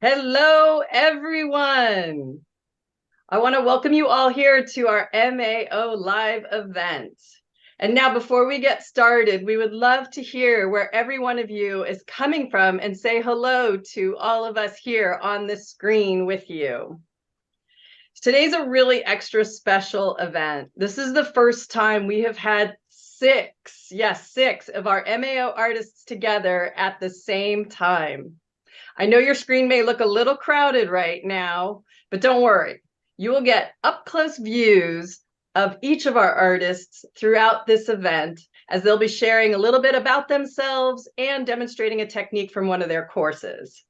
Hello, everyone. I want to welcome you all here to our MAO live event. And now, before we get started, we would love to hear where every one of you is coming from and say hello to all of us here on the screen with you. Today's a really extra special event. This is the first time we have had six of our MAO artists together at the same time. I know your screen may look a little crowded right now, but don't worry. You will get up-close views of each of our artists throughout this event, as they'll be sharing a little bit about themselves and demonstrating a technique from one of their courses.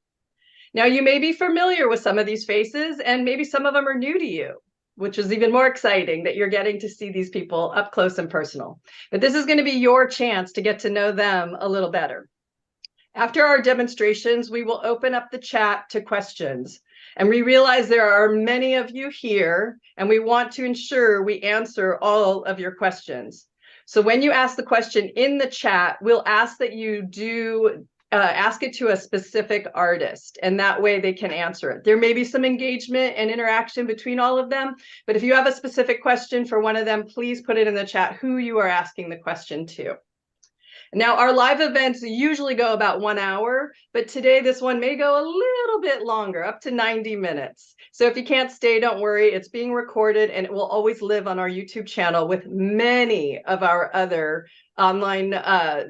Now, you may be familiar with some of these faces, and maybe some of them are new to you, which is even more exciting that you're getting to see these people up close and personal. But this is going to be your chance to get to know them a little better. After our demonstrations, we will open up the chat to questions. And we realize there are many of you here, and we want to ensure we answer all of your questions. So when you ask the question in the chat, we'll ask that you do ask it to a specific artist, and that way they can answer it. There may be some engagement and interaction between all of them, but if you have a specific question for one of them, please put it in the chat who you are asking the question to. Now, our live events usually go about 1 hour, but today this one may go a little bit longer, up to 90 minutes. So if you can't stay, don't worry. It's being recorded, and it will always live on our YouTube channel with many of our other online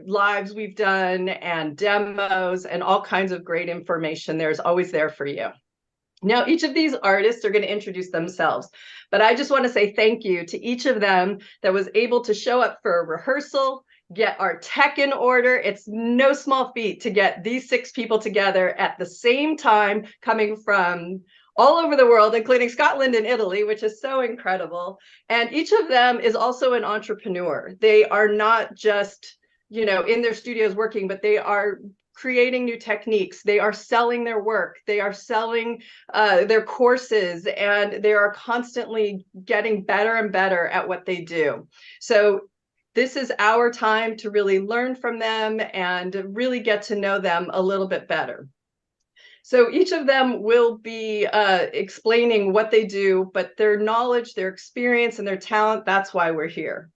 lives we've done and demos and all kinds of great information. There's always there for you. Now, each of these artists are going to introduce themselves, but I just want to say thank you to each of them that was able to show up for a rehearsal, get our tech in order. It's no small feat to get these 6 people together at the same time, coming from all over the world, including Scotland and Italy, which is so incredible. And each of them is also an entrepreneur. They are not just, in their studios working, but they are creating new techniques. They are selling their work. They are selling their courses, and they are constantly getting better and better at what they do. So this is our time to really learn from them and really get to know them a little bit better. So each of them will be explaining what they do, but their knowledge, their experience, and their talent, that's why we're here.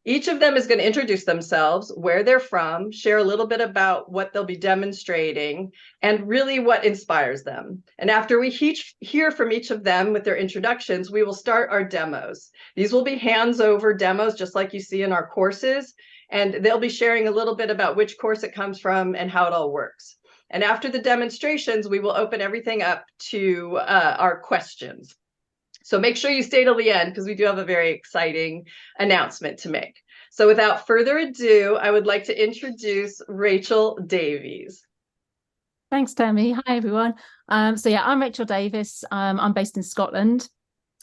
Each of them is going to introduce themselves, where they're from, share a little bit about what they'll be demonstrating, and really what inspires them. And after we hear from each of them with their introductions, we will start our demos. These will be hands-over demos, just like you see in our courses, and they'll be sharing a little bit about which course it comes from and how it all works. And after the demonstrations, we will open everything up to our questions. So make sure you stay till the end, because we do have a very exciting announcement to make. So without further ado, I would like to introduce Rachel Davies. Thanks, Tami. Hi, everyone. So yeah, I'm Rachel Davies. I'm based in Scotland.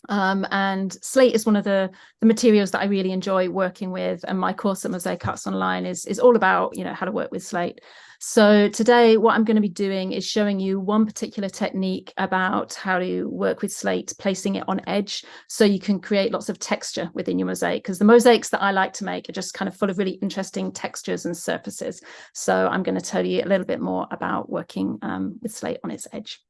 And slate is one of the materials that I really enjoy working with, and my course at Mosaic Arts Online is all about how to work with slate. So today what I'm going to be doing is showing you one particular technique about how to work with slate, placing it on edge so you can create lots of texture within your mosaic, because the mosaics that I like to make are just kind of full of really interesting textures and surfaces. So I'm going to tell you a little bit more about working with slate on its edge.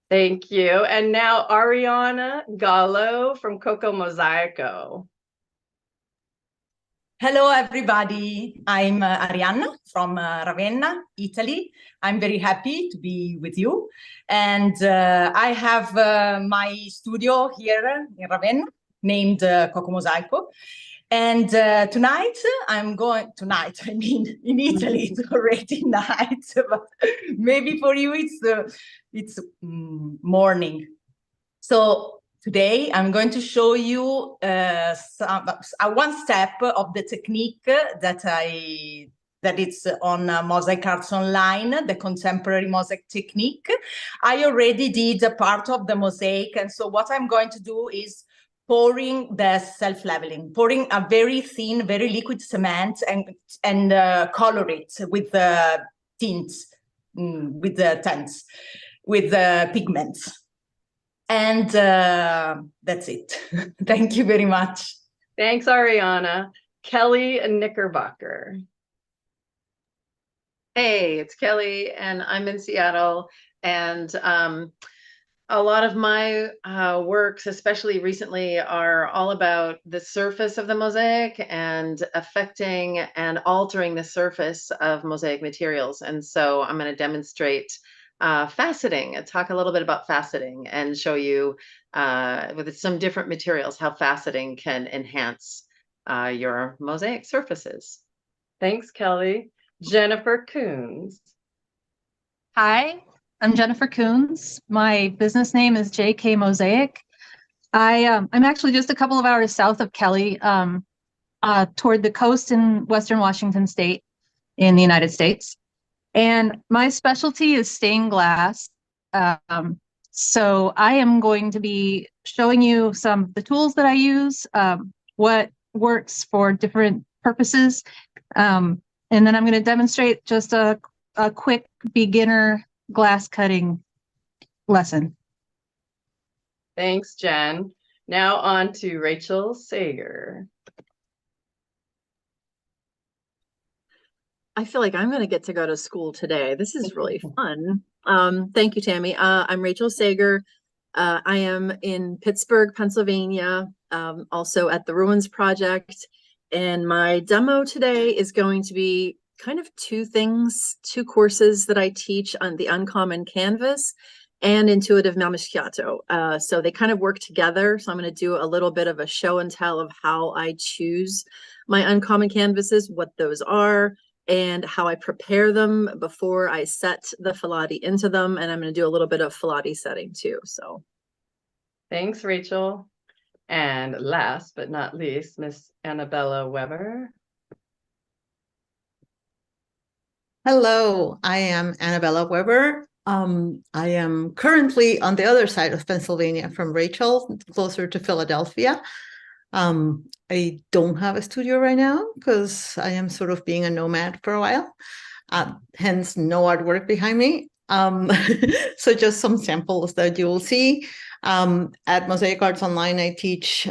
Thank you. And now Ariana Gallo from Coco Mosaico. Hello, everybody. I'm Arianna from Ravenna, Italy. I'm very happy to be with you. And I have my studio here in Ravenna named Coco Mosaico. And tonight, I mean, in Italy, it's already night, but maybe for you, it's morning. So today, I'm going to show you one step of the technique that it's on Mosaic Arts Online, the contemporary mosaic technique. I already did a part of the mosaic, and so what I'm going to do is pouring the self-leveling, pouring a very thin, very liquid cement and color it with the tints, with the pigments. And that's it. Thank you very much. Thanks, Ariana. Kelley and Knickerbocker. Hey, it's Kelley, and I'm in Seattle. And a lot of my works, especially recently, are all about the surface of the mosaic and affecting and altering the surface of mosaic materials. And so I'm going to demonstrate faceting and talk a little bit about faceting and show you with some different materials how faceting can enhance your mosaic surfaces. Thanks, Kelley. Jennifer Kuhns. Hi, I'm Jennifer Coons. My business name is JK Mosaic. I'm actually just a couple of hours south of Kelley, toward the coast in Western Washington State in the United States. And my specialty is stained glass. So I am going to be showing you some of the tools that I use, what works for different purposes. And then I'm going to demonstrate just a quick beginner glass cutting lesson. Thanks, Jen. Now on to Rachel Sager. I feel like I'm going to get to go to school today. This is really fun. Thank you, Tami. I'm Rachel Sager. I am in Pittsburgh, Pennsylvania, also at the Ruins Project. And my demo today is going to be kind of two courses that I teach on the Uncommon Canvas and Intuitive Mamischiato. So they kind of work together. So I'm going to do a little bit of a show and tell of how I choose my Uncommon Canvases, what those are, and how I prepare them before I set the Filati into them. And I'm going to do a little bit of Filati setting too. So thanks, Rachel. And last but not least, Miss Annabella Weber. Hello, I am Annabella Weber. I am currently on the other side of Pennsylvania from Rachel, closer to Philadelphia. I don't have a studio right now because I am sort of being a nomad for a while, hence no artwork behind me. So just some samples that you will see. At Mosaic Arts Online, I teach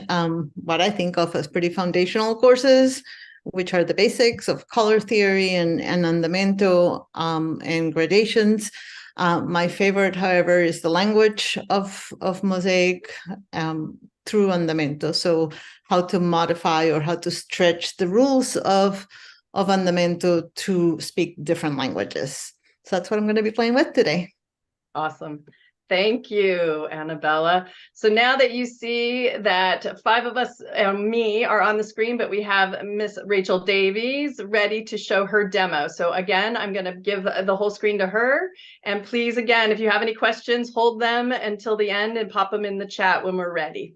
what I think of as pretty foundational courses, which are the basics of color theory and andamento and gradations. My favorite, however, is the language of mosaic through andamento. So how to modify or how to stretch the rules of andamento to speak different languages. So that's what I'm going to be playing with today. Awesome. Thank you, Annabella. So now that you see that 5 of us and me are on the screen, but we have Miss Rachel Davies ready to show her demo. So again, I'm going to give the whole screen to her. And please, again, if you have any questions, hold them until the end and pop them in the chat when we're ready.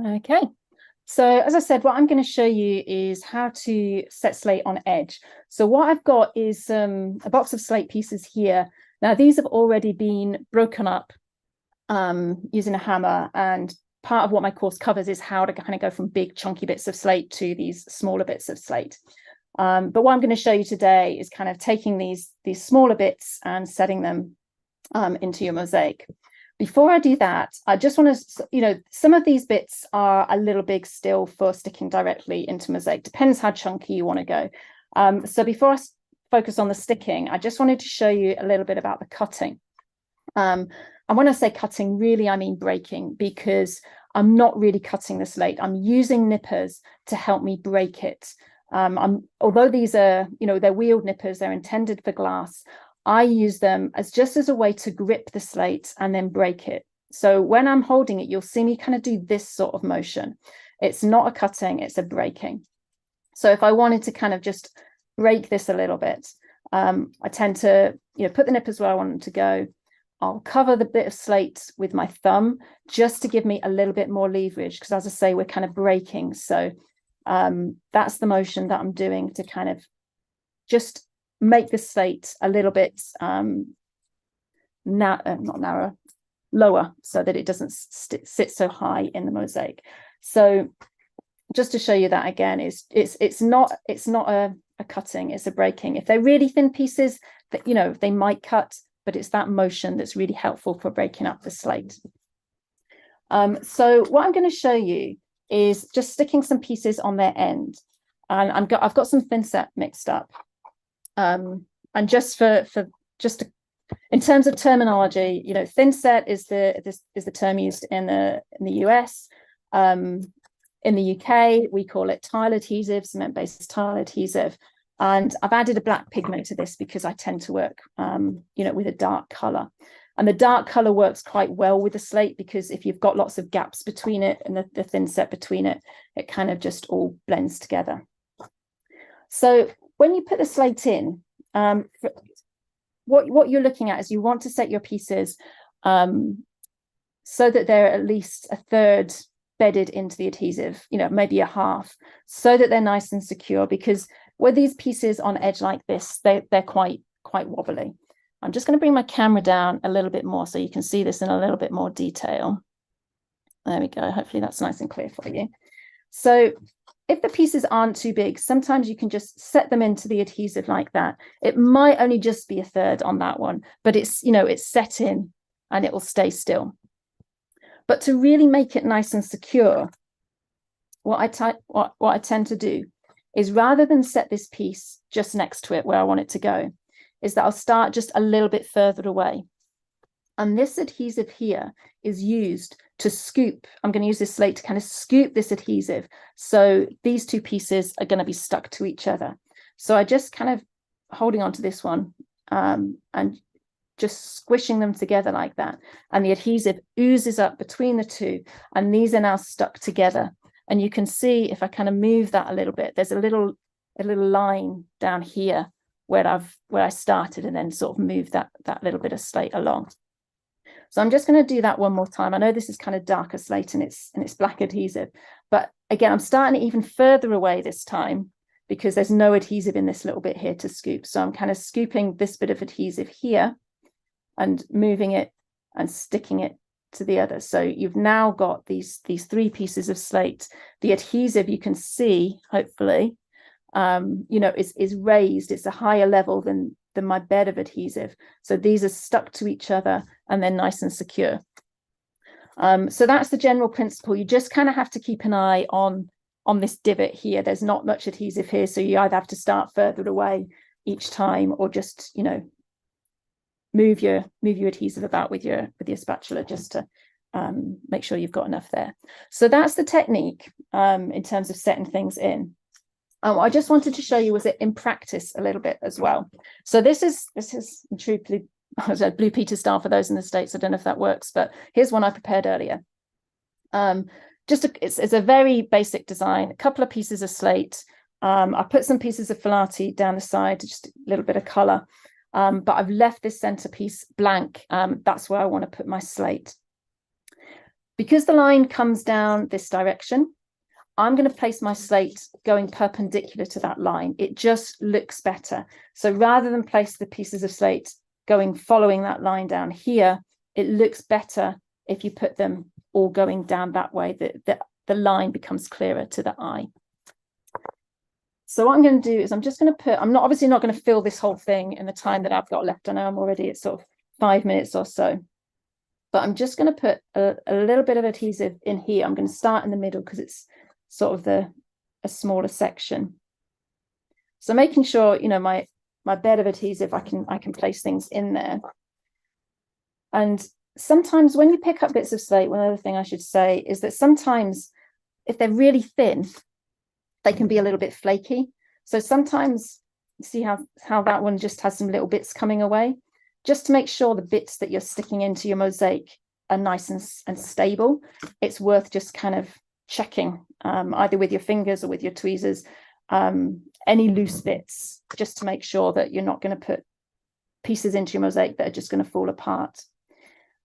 Okay. So as I said, what I'm going to show you is how to set slate on edge. So what I've got is a box of slate pieces here. Now, these have already been broken up using a hammer. And part of what my course covers is how to kind of go from big chunky bits of slate to these smaller bits of slate. But what I'm going to show you today is kind of taking these smaller bits and setting them into your mosaic. Before I do that, I just want to, some of these bits are a little big still for sticking directly into mosaic. Depends how chunky you want to go. So before I focus on the sticking, I just wanted to show you a little bit about the cutting. And when I say cutting, really, I mean breaking, because I'm not really cutting the slate. I'm using nippers to help me break it. Although these are, they're wheeled nippers, they're intended for glass. I use them just as a way to grip the slate and then break it. So when I'm holding it, you'll see me kind of do this sort of motion. It's not a cutting, it's a breaking. So if I wanted to kind of just break this a little bit, I tend to put the nippers where I want them to go. I'll cover the bit of slate with my thumb just to give me a little bit more leverage, because as I say, we're kind of breaking. So that's the motion that I'm doing to kind of just make the slate a little bit not narrow, lower, so that it doesn't sit so high in the mosaic. So just to show you that again, it's not a cutting, it's a breaking. If they're really thin pieces, that they might cut, but it's that motion that's really helpful for breaking up the slate. So what I'm going to show you is just sticking some pieces on their end, and I've got some thin set mixed up. And just in terms of terminology, you know, thin set is the term used in the US. In the UK, we call it tile adhesive, cement-based tile adhesive. And I've added a black pigment to this because I tend to work, you know, with a dark color. And the dark color works quite well with the slate, because if you've got lots of gaps between it and the thin set between it, it kind of just all blends together. So when you put the slate in, what you're looking at is you want to set your pieces so that they're at least a third bedded into the adhesive, you know, maybe a half, so that they're nice and secure, because with these pieces on edge like this, they're quite wobbly. I'm just going to bring my camera down a little bit more so you can see this in a little bit more detail. There we go. Hopefully that's nice and clear for you. So if the pieces aren't too big, sometimes you can just set them into the adhesive like that. It might only just be a third on that one, but it's, you know, it's set in and it will stay still. But to really make it nice and secure, what I tend to do is, rather than set this piece just next to it where I want it to go, is that I'll start just a little bit further away. And this adhesive here is used to scoop. I'm going to use this slate to kind of scoop this adhesive. So these two pieces are going to be stuck to each other. So I just kind of holding on to this one and just squishing them together like that. And the adhesive oozes up between the two. And these are now stuck together. And you can see, if I kind of move that a little bit, there's a little line down here where I started, and then sort of moved that little bit of slate along. So I'm just going to do that one more time. I know this is kind of darker slate and it's black adhesive, but again, I'm starting it even further away this time because there's no adhesive in this little bit here to scoop. So I'm kind of scooping this bit of adhesive here and moving it and sticking it to the other. So you've now got these three pieces of slate. The adhesive, you can see, hopefully, you know, is raised. It's a higher level than my bed of adhesive. So these are stuck to each other and they're nice and secure. So that's the general principle. You just kind of have to keep an eye on this divot here. There's not much adhesive here, so you either have to start further away each time, or just, you know, move your adhesive about with your spatula just to make sure you've got enough there. So that's the technique in terms of setting things in. I just wanted to show you was it in practice a little bit as well. So this is true Blue Peter style for those in the States. I don't know if that works, but here's one I prepared earlier. It's a very basic design, a couple of pieces of slate. I put some pieces of filarti down the side, just a little bit of color, but I've left this centerpiece blank. That's where I want to put my slate. Because the line comes down this direction, I'm going to place my slate going perpendicular to that line. It just looks better. So rather than place the pieces of slate following that line down here, it looks better if you put them all going down that way. The line becomes clearer to the eye. So what I'm going to do is I'm just going to put, obviously not going to fill this whole thing in the time that I've got left. I know I'm already at sort of 5 minutes or so, but I'm just going to put a little bit of adhesive in here. I'm going to start in the middle because it's sort of a smaller section. So making sure, you know, my bed of adhesive, I can place things in there. And sometimes when you pick up bits of slate, one other thing I should say is that sometimes if they're really thin, they can be a little bit flaky. So sometimes, see how that one just has some little bits coming away, just to make sure the bits that you're sticking into your mosaic are nice and stable. It's worth just kind of checking either with your fingers or with your tweezers, any loose bits, just to make sure that you're not going to put pieces into your mosaic that are just going to fall apart.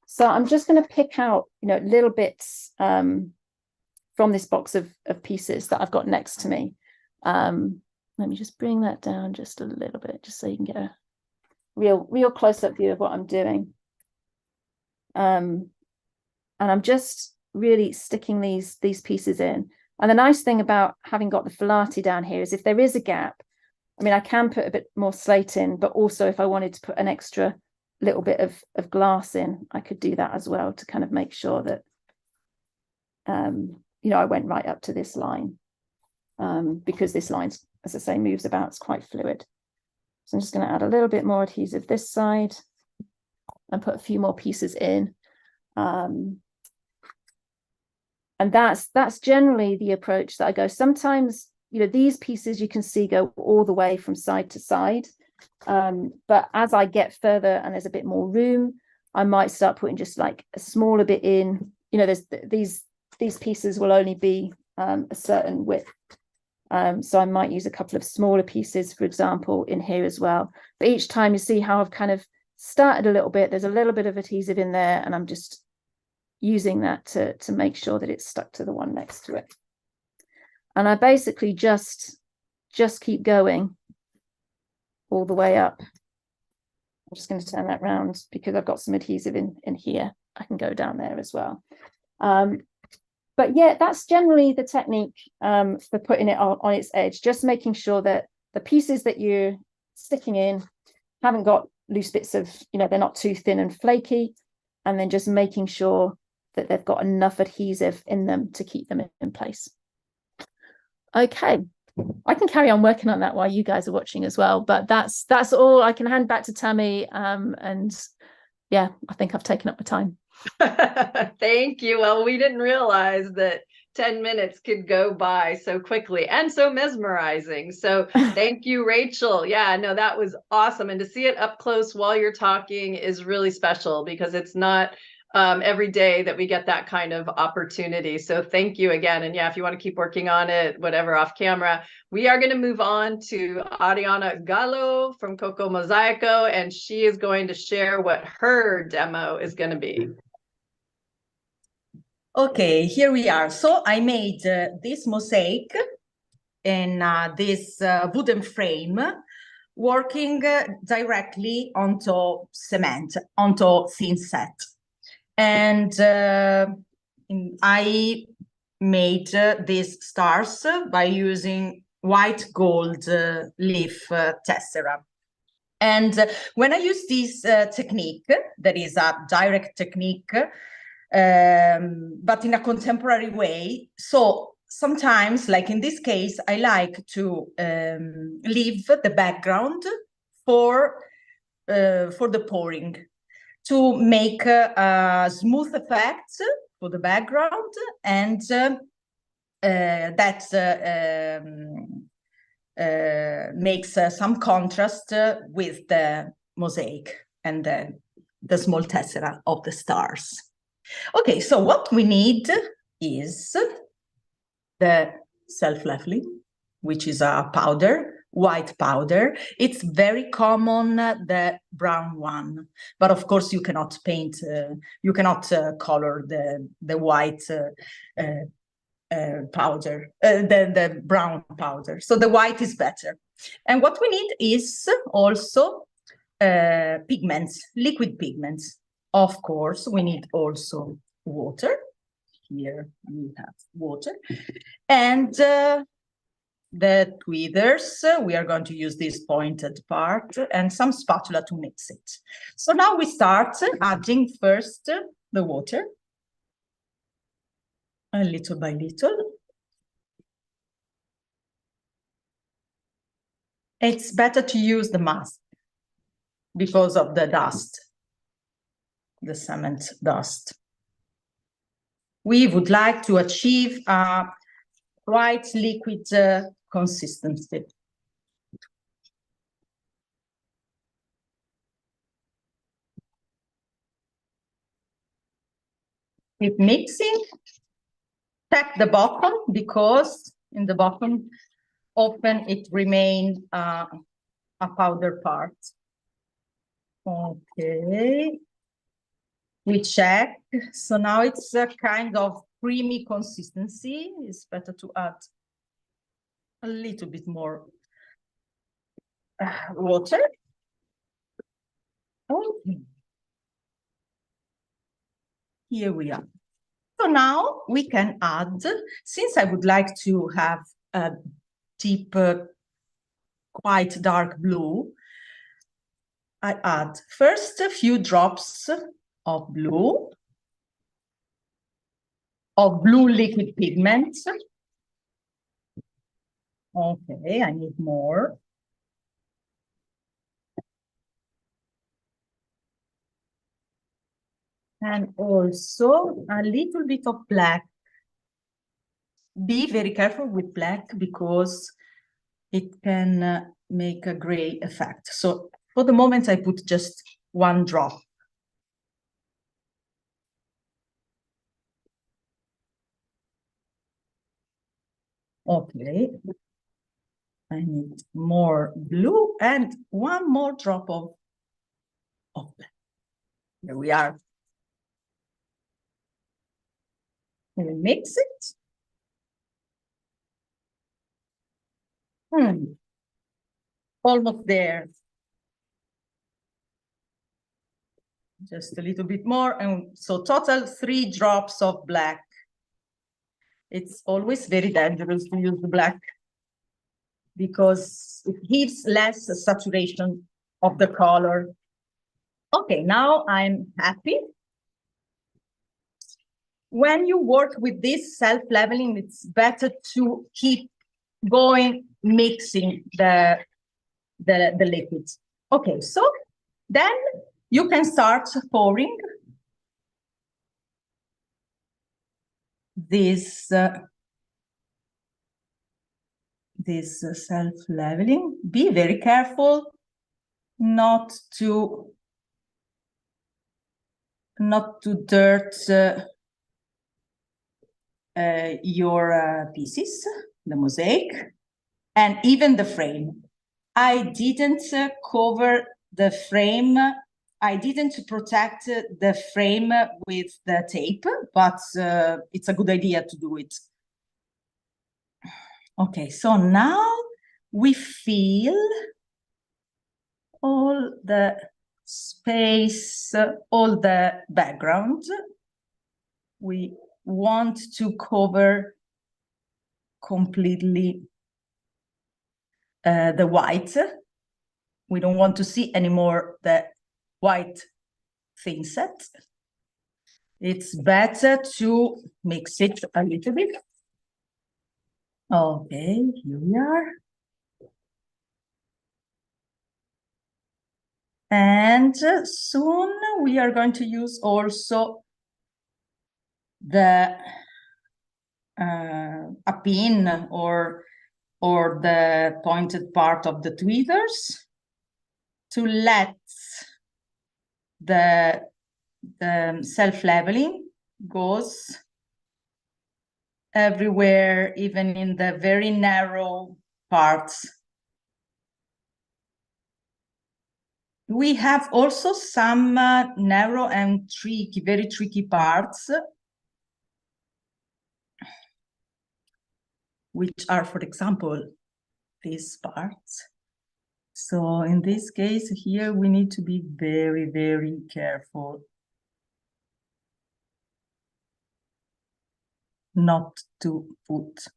So I'm just going to pick out, you know, little bits from this box of pieces that I've got next to me. Let me just bring that down just a little bit, just so you can get a real close-up view of what I'm doing. And I'm just really sticking these pieces in. And the nice thing about having got the filarti down here is if there is a gap, I mean, I can put a bit more slate in, but also if I wanted to put an extra little bit of glass in, I could do that as well to kind of make sure that, you know, I went right up to this line, because this line, as I say, moves about, it's quite fluid. So I'm just going to add a little bit more adhesive this side and put a few more pieces in. And that's generally the approach that I go. Sometimes, you know, these pieces you can see go all the way from side to side. But as I get further and there's a bit more room, I might start putting just like a smaller bit in. You know, there's these pieces will only be a certain width. So I might use a couple of smaller pieces, for example, in here as well. But each time you see how I've kind of started a little bit, there's a little bit of adhesive in there, and I'm just using that to make sure that it's stuck to the one next to it. And I basically just keep going all the way up. I'm just going to turn that round because I've got some adhesive in here. I can go down there as well. But yeah, that's generally the technique for putting it on its edge, just making sure that the pieces that you're sticking in haven't got loose bits of, you know, they're not too thin and flaky, and then just making sure that they've got enough adhesive in them to keep them in place. Okay, I can carry on working on that while you guys are watching as well, but that's all. I can hand back to Tami, and yeah, I think I've taken up my time. Thank you. Well, we didn't realize that 10 minutes could go by so quickly and so mesmerizing. So thank you, Rachel. Yeah, no, that was awesome. And to see it up close while you're talking is really special, because it's not every day that we get that kind of opportunity. So thank you again. And yeah, if you want to keep working on it, whatever, off camera, we are going to move on to Ariana Gallo from Coco Mosaico, and she is going to share what her demo is going to be. Okay, here we are. So I made this mosaic in this wooden frame, working directly onto cement, onto thin set. And I made these stars by using white gold leaf tessera. And when I use this technique, that is a direct technique, but in a contemporary way. So sometimes, like in this case, I like to leave the background for the pouring, to make a smooth effect for the background, and that makes some contrast with the mosaic and the small tessera of the stars. Okay, so what we need is the self-leveling, which is a powder, white powder. It's very common, the brown one, but of course you cannot paint, you cannot color the white powder, the brown powder. So the white is better. And what we need is also pigments, liquid pigments. Of course, we need also water. Here we have water. And the tweezers, we are going to use this pointed part, and some spatula to mix it. So now we start adding first the water, little by little. It's better to use the mask because of the dust, the cement dust. We would like to achieve a white liquid consistency. Keep mixing. Check the bottom, because in the bottom often it remains a powder part. Okay. We check. So now it's a kind of creamy consistency. It's better to add a little bit more water. Okay. Here we are. So now we can add, since I would like to have a deep, quite dark blue, I add first a few drops of blue liquid pigment. Okay, I need more. And also a little bit of black. Be very careful with black because it can make a gray effect. So for the moment, I put just one drop. Okay. I need more blue and one more drop of black. Here we are. We mix it. Almost there. Just a little bit more. And so total 3 drops of black. It's always very dangerous to use the black because it gives less saturation of the color. Okay, now I'm happy. When you work with this self-leveling, it's better to keep going, mixing the liquids. Okay, so then you can start pouring this self-leveling. Be very careful not to dirt your pieces, the mosaic, and even the frame. I didn't cover the frame. I didn't protect the frame with the tape, but it's a good idea to do it. Okay, so now we fill all the space, all the background. We want to cover completely the white. We don't want to see anymore the white thin set. It's better to mix it a little bit. Okay, here we are. And soon we are going to use also the a pin or the pointed part of the tweezers to let the self-leveling goes everywhere, even in the very narrow parts. We have also some narrow and tricky, very tricky parts, which are, for example, these parts. So in this case here, we need to be very, very careful not to put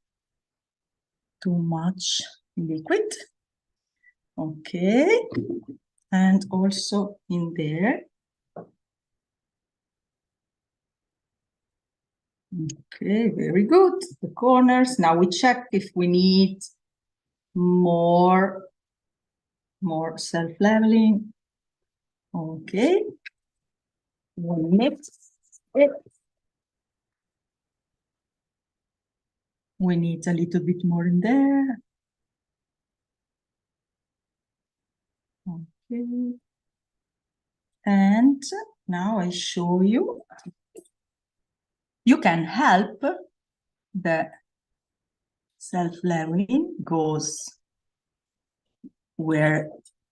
too much liquid. Okay, and also in there. Okay, very good. The corners. Now we check if we need more self-leveling. Okay. We mix it. We need a little bit more in there. Okay. And now I show you. You can help the self-leveling goes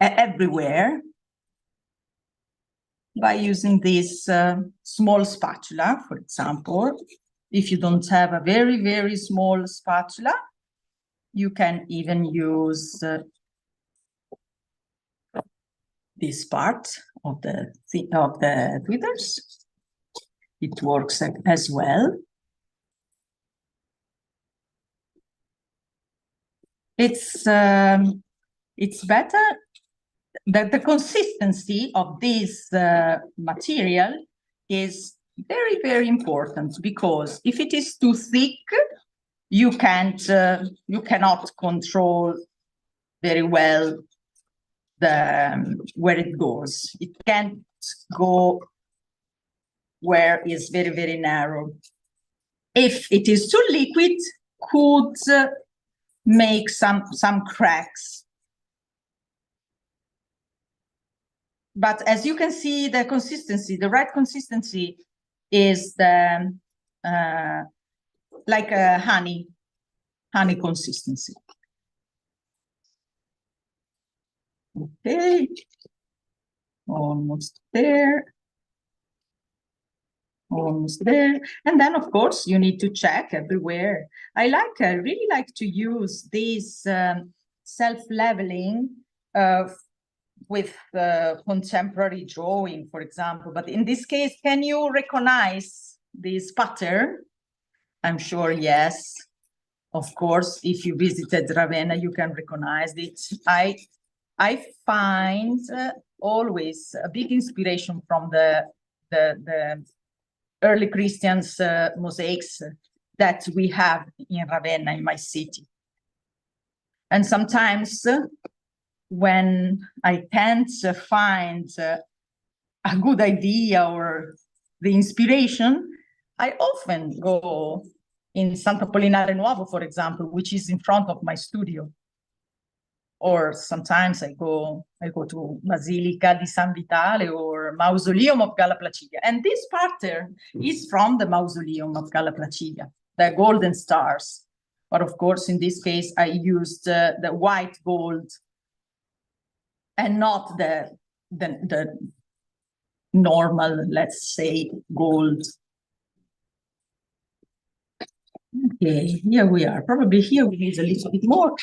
everywhere by using this small spatula, for example. If you don't have a very, very small spatula, you can even use this part of the tweezers. It works as well. It's better that the consistency of this material is very, very important, because if it is too thick, you cannot control very well where it goes. It can't go where it's very, very narrow. If it is too liquid, could make some cracks. But as you can see, the consistency, the right consistency is the like a honey consistency. Okay, almost there. Almost there. And then, of course, you need to check everywhere. I really like to use this self-leveling with contemporary drawing, for example. But in this case, can you recognize this pattern? I'm sure, yes. Of course, if you visited Ravenna, you can recognize it. I find always a big inspiration from the early Christians mosaics that we have in Ravenna, in my city. And sometimes when I can't find a good idea or the inspiration, I often go in Santa Apollinare Nuovo, for example, which is in front of my studio. Or sometimes I go to Basilica di San Vitale or Mausoleum of Galla Placidia. And this pattern is from the Mausoleum of Galla Placidia, the golden stars. But of course, in this case, I used the white gold and not the normal, let's say, gold. Okay, here we are. Probably here we need a little bit more.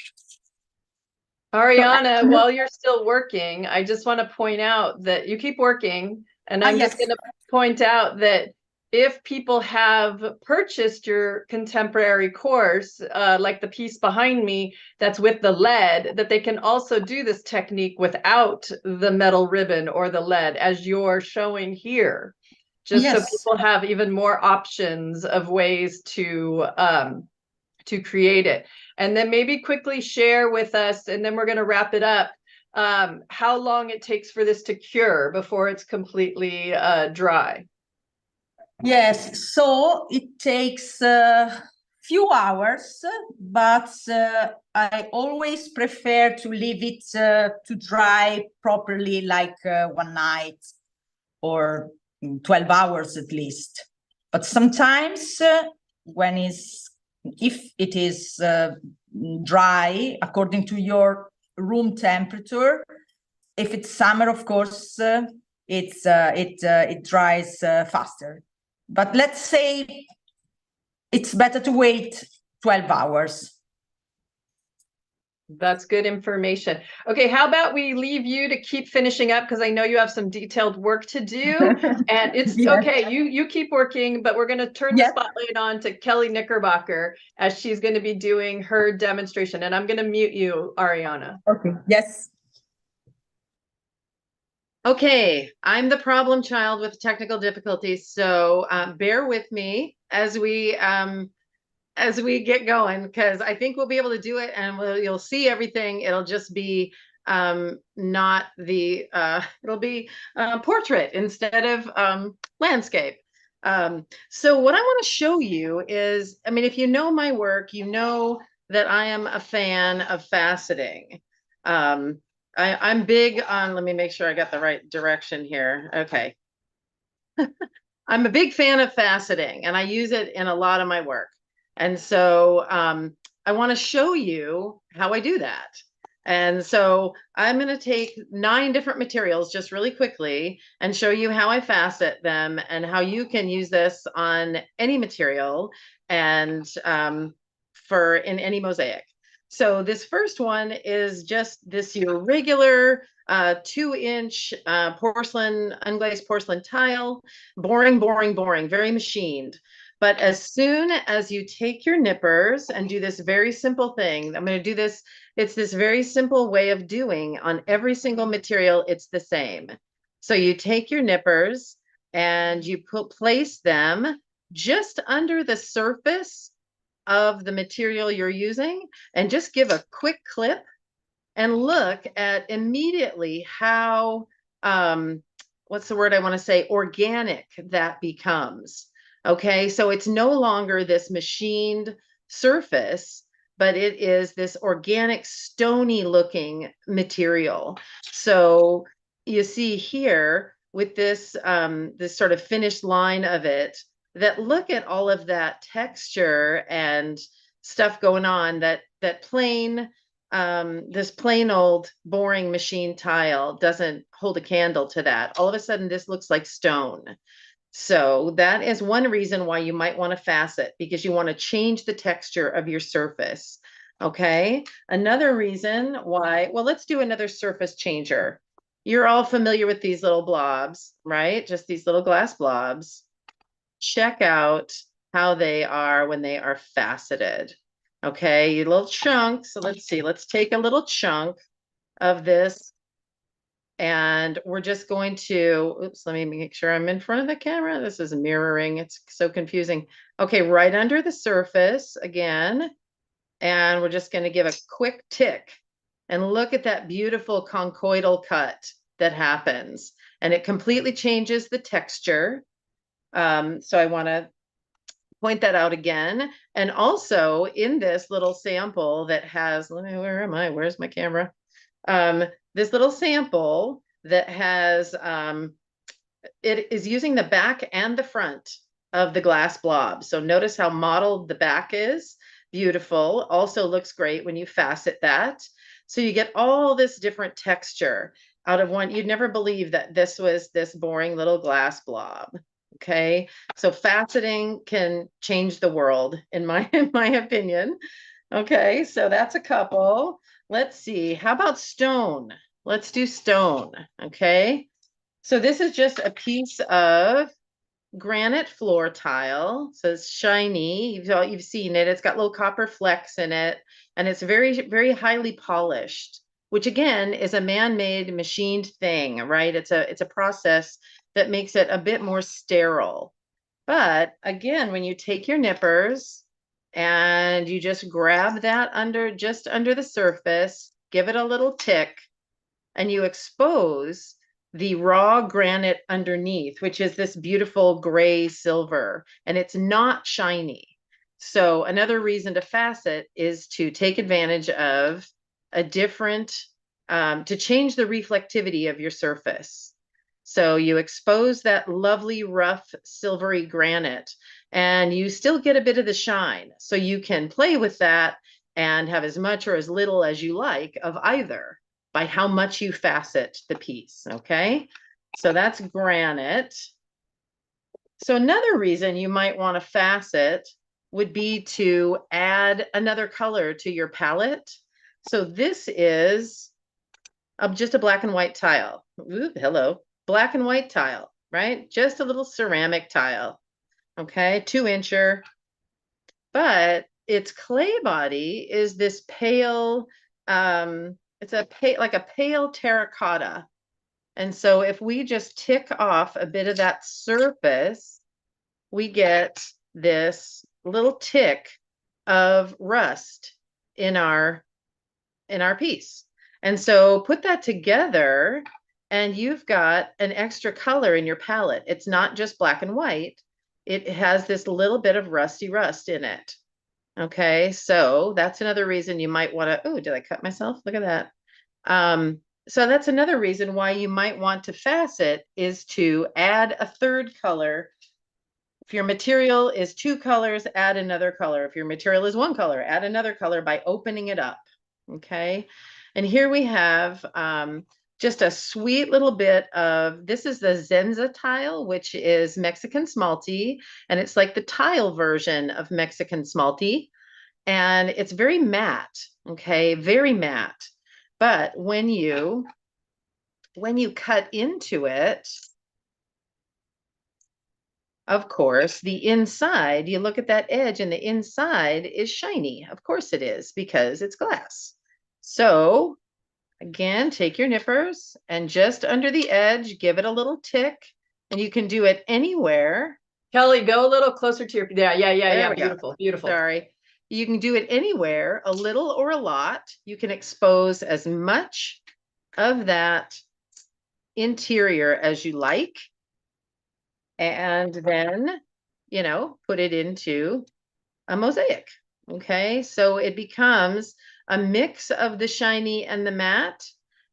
Ariana, while you're still working, I just want to point out that you keep working, and I'm just going to point out that if people have purchased your contemporary course, like the piece behind me that's with the lead, that they can also do this technique without the metal ribbon or the lead, as you're showing here, just so people have even more options of ways to create it. And then maybe quickly share with us, and then we're going to wrap it up, how long it takes for this to cure before it's completely dry. Yes, so it takes a few hours, but I always prefer to leave it to dry properly, like one night or 12 hours at least. But sometimes if it is dry according to your room temperature, if it's summer, of course, it dries faster. But let's say it's better to wait 12 hours. That's good information. Okay, how about we leave you to keep finishing up, because I know you have some detailed work to do. And it's okay, you keep working, but we're going to turn the spotlight on to Kelley Knickerbocker as she's going to be doing her demonstration. And I'm going to mute you, Ariana. Okay, yes. Okay, I'm the problem child with technical difficulties, so bear with me as we get going, because I think we'll be able to do it, and you'll see everything. It'll just be not the it'll be portrait instead of landscape. So what I want to show you is, I mean, if you know my work, you know that I am a fan of faceting. I'm big on, let me make sure I got the right direction here. Okay. I'm a big fan of faceting, and I use it in a lot of my work. And so I want to show you how I do that. And so I'm going to take 9 different materials just really quickly and show you how I facet them and how you can use this on any material and in any mosaic. So this first one is just this your regular 2-inch porcelain, unglazed porcelain tile. Boring, boring, boring, very machined. But as soon as you take your nippers and do this very simple thing, I'm going to do this. It's this very simple way of doing on every single material. It's the same. So you take your nippers and you place them just under the surface of the material you're using, and just give a quick clip and look at immediately how what's the word I want to say, organic that becomes. Okay, so it's no longer this machined surface, but it is this organic, stony looking material. So you see here with this, this sort of finished line of it, that look at all of that texture and stuff going on, that plain, this plain old boring machine tile doesn't hold a candle to that. All of a sudden, this looks like stone. So that is one reason why you might want to facet, because you want to change the texture of your surface. Okay. Another reason why, well, let's do another surface changer. You're all familiar with these little blobs, right? Just these little glass blobs. Check out how they are when they are faceted. Okay, you little chunks. So let's see, let's take a little chunk of this. And we're just going to, oops, let me make sure I'm in front of the camera. This is mirroring. It's so confusing. Okay, right under the surface again. And we're just going to give a quick tick. And look at that beautiful conchoidal cut that happens. And it completely changes the texture. So I want to point that out again. And also in this little sample that has, where am I? Where's my camera? This little sample that has, it is using the back and the front of the glass blob. So notice how mottled the back is. Beautiful. Also looks great when you facet that. So you get all this different texture out of one. You'd never believe that this was this boring little glass blob. Okay. So faceting can change the world in my opinion. Okay. So that's a couple. Let's see. How about stone? Let's do stone. Okay. So this is just a piece of granite floor tile. So it's shiny. You've seen it. It's got little copper flecks in it, and it's very, very highly polished, which again is a man-made machined thing, right? It's a process that makes it a bit more sterile. But again, when you take your nippers and you just grab that just under the surface, give it a little tick, and you expose the raw granite underneath, which is this beautiful gray silver, and it's not shiny. So another reason to facet is to take advantage of a different, to change the reflectivity of your surface. So you expose that lovely rough silvery granite, and you still get a bit of the shine. So you can play with that and have as much or as little as you like of either by how much you facet the piece. Okay, so that's granite. So another reason you might want to facet would be to add another color to your palette. So this is just a black and white tile. Ooh, hello. Black and white tile, right? Just a little ceramic tile. Okay, 2-incher. But its clay body is this pale, it's like a pale terracotta. And so if we just tick off a bit of that surface, we get this little tick of rust in our piece. And so put that together and you've got an extra color in your palette. It's not just black and white. It has this little bit of rusty rust in it. Okay, so that's another reason you might want to, oh, did I cut myself? Look at that. So that's another reason why you might want to facet, is to add a third color. If your material is 2 colors, add another color. If your material is 1 color, add another color by opening it up. Okay, and here we have just a sweet little bit of, this is the Zenza tile, which is Mexican smalty, and it's like the tile version of Mexican smalty, and it's very matte. Okay, very matte. But when you cut into it, of course, the inside, you look at that edge and the inside is shiny. Of course it is, because it's glass. So again, take your nippers and just under the edge, give it a little tick, and you can do it anywhere. Kelley, go a little closer to your, yeah. Beautiful, beautiful. Sorry. You can do it anywhere, a little or a lot. You can expose as much of that interior as you like. And then, you know, put it into a mosaic. Okay, so it becomes a mix of the shiny and the matte.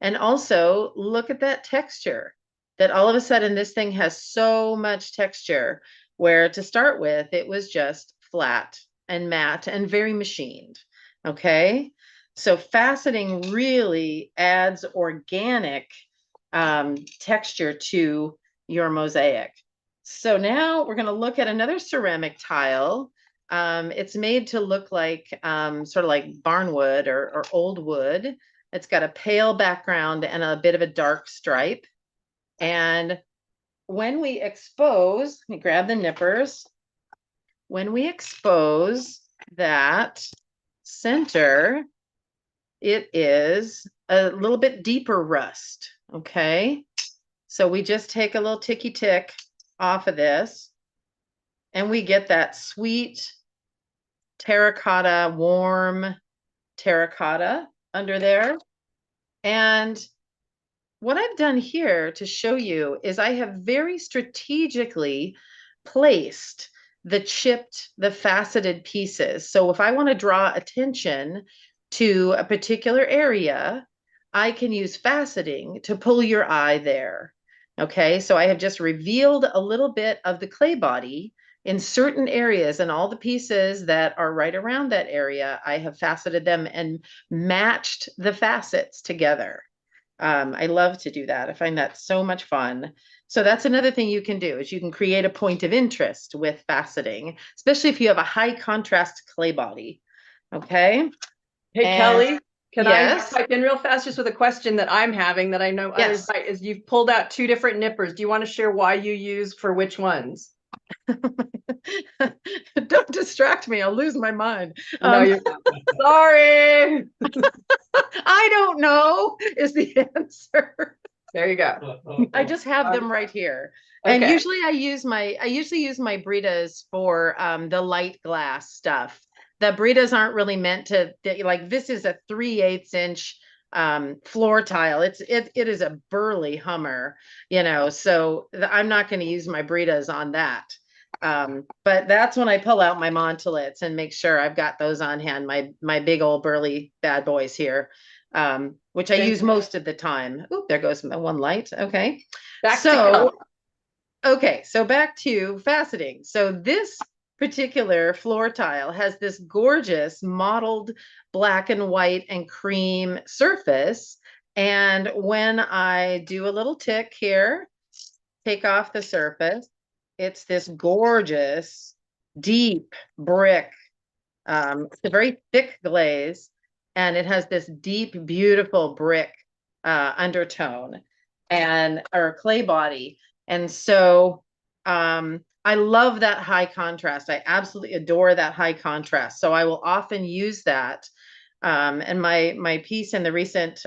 And also look at that texture, that all of a sudden this thing has so much texture, where to start with, it was just flat and matte and very machined. Okay, so faceting really adds organic texture to your mosaic. So now we're going to look at another ceramic tile. It's made to look like sort of like barnwood or old wood. It's got a pale background and a bit of a dark stripe. And when we expose, let me grab the nippers. When we expose that center, it is a little bit deeper rust. Okay, so we just take a little ticky tick off of this, and we get that sweet terracotta, warm terracotta under there. And what I've done here to show you is I have very strategically placed the faceted pieces. So if I want to draw attention to a particular area, I can use faceting to pull your eye there. Okay, so I have just revealed a little bit of the clay body in certain areas, and all the pieces that are right around that area, I have faceted them and matched the facets together. I love to do that. I find that so much fun. So that's another thing you can do, is you can create a point of interest with faceting, especially if you have a high contrast clay body. Okay. Hey, And Kelley, can yes. I pipe in real fast just with a question that I'm having that I know others Yes. might, is you've pulled out two different nippers. Do you want to share why you use for which ones? Don't distract me. I'll lose my mind. No, you're sorry. I don't know is the answer. There you go. I just have them right here. And Okay. usually I usually use my Britas for the light glass stuff. The Britas aren't really meant to, like, this is a 3/8 inch floor tile. It is a burly Hummer, you know, so I'm not going to use my Britas on that. But that's when I pull out my Montolets and make sure I've got those on hand, my big old burly bad boys here, which I use most of the time. Oh, there goes my one light. Okay. Back to color. Okay, so back to faceting. So this particular floor tile has this gorgeous mottled black and white and cream surface. And when I do a little tick here, take off the surface, it's this gorgeous, deep brick. It's a very thick glaze, and it has this deep, beautiful brick undertone or clay body. And so I love that high contrast. I absolutely adore that high contrast. So I will often use that. And my piece in the recent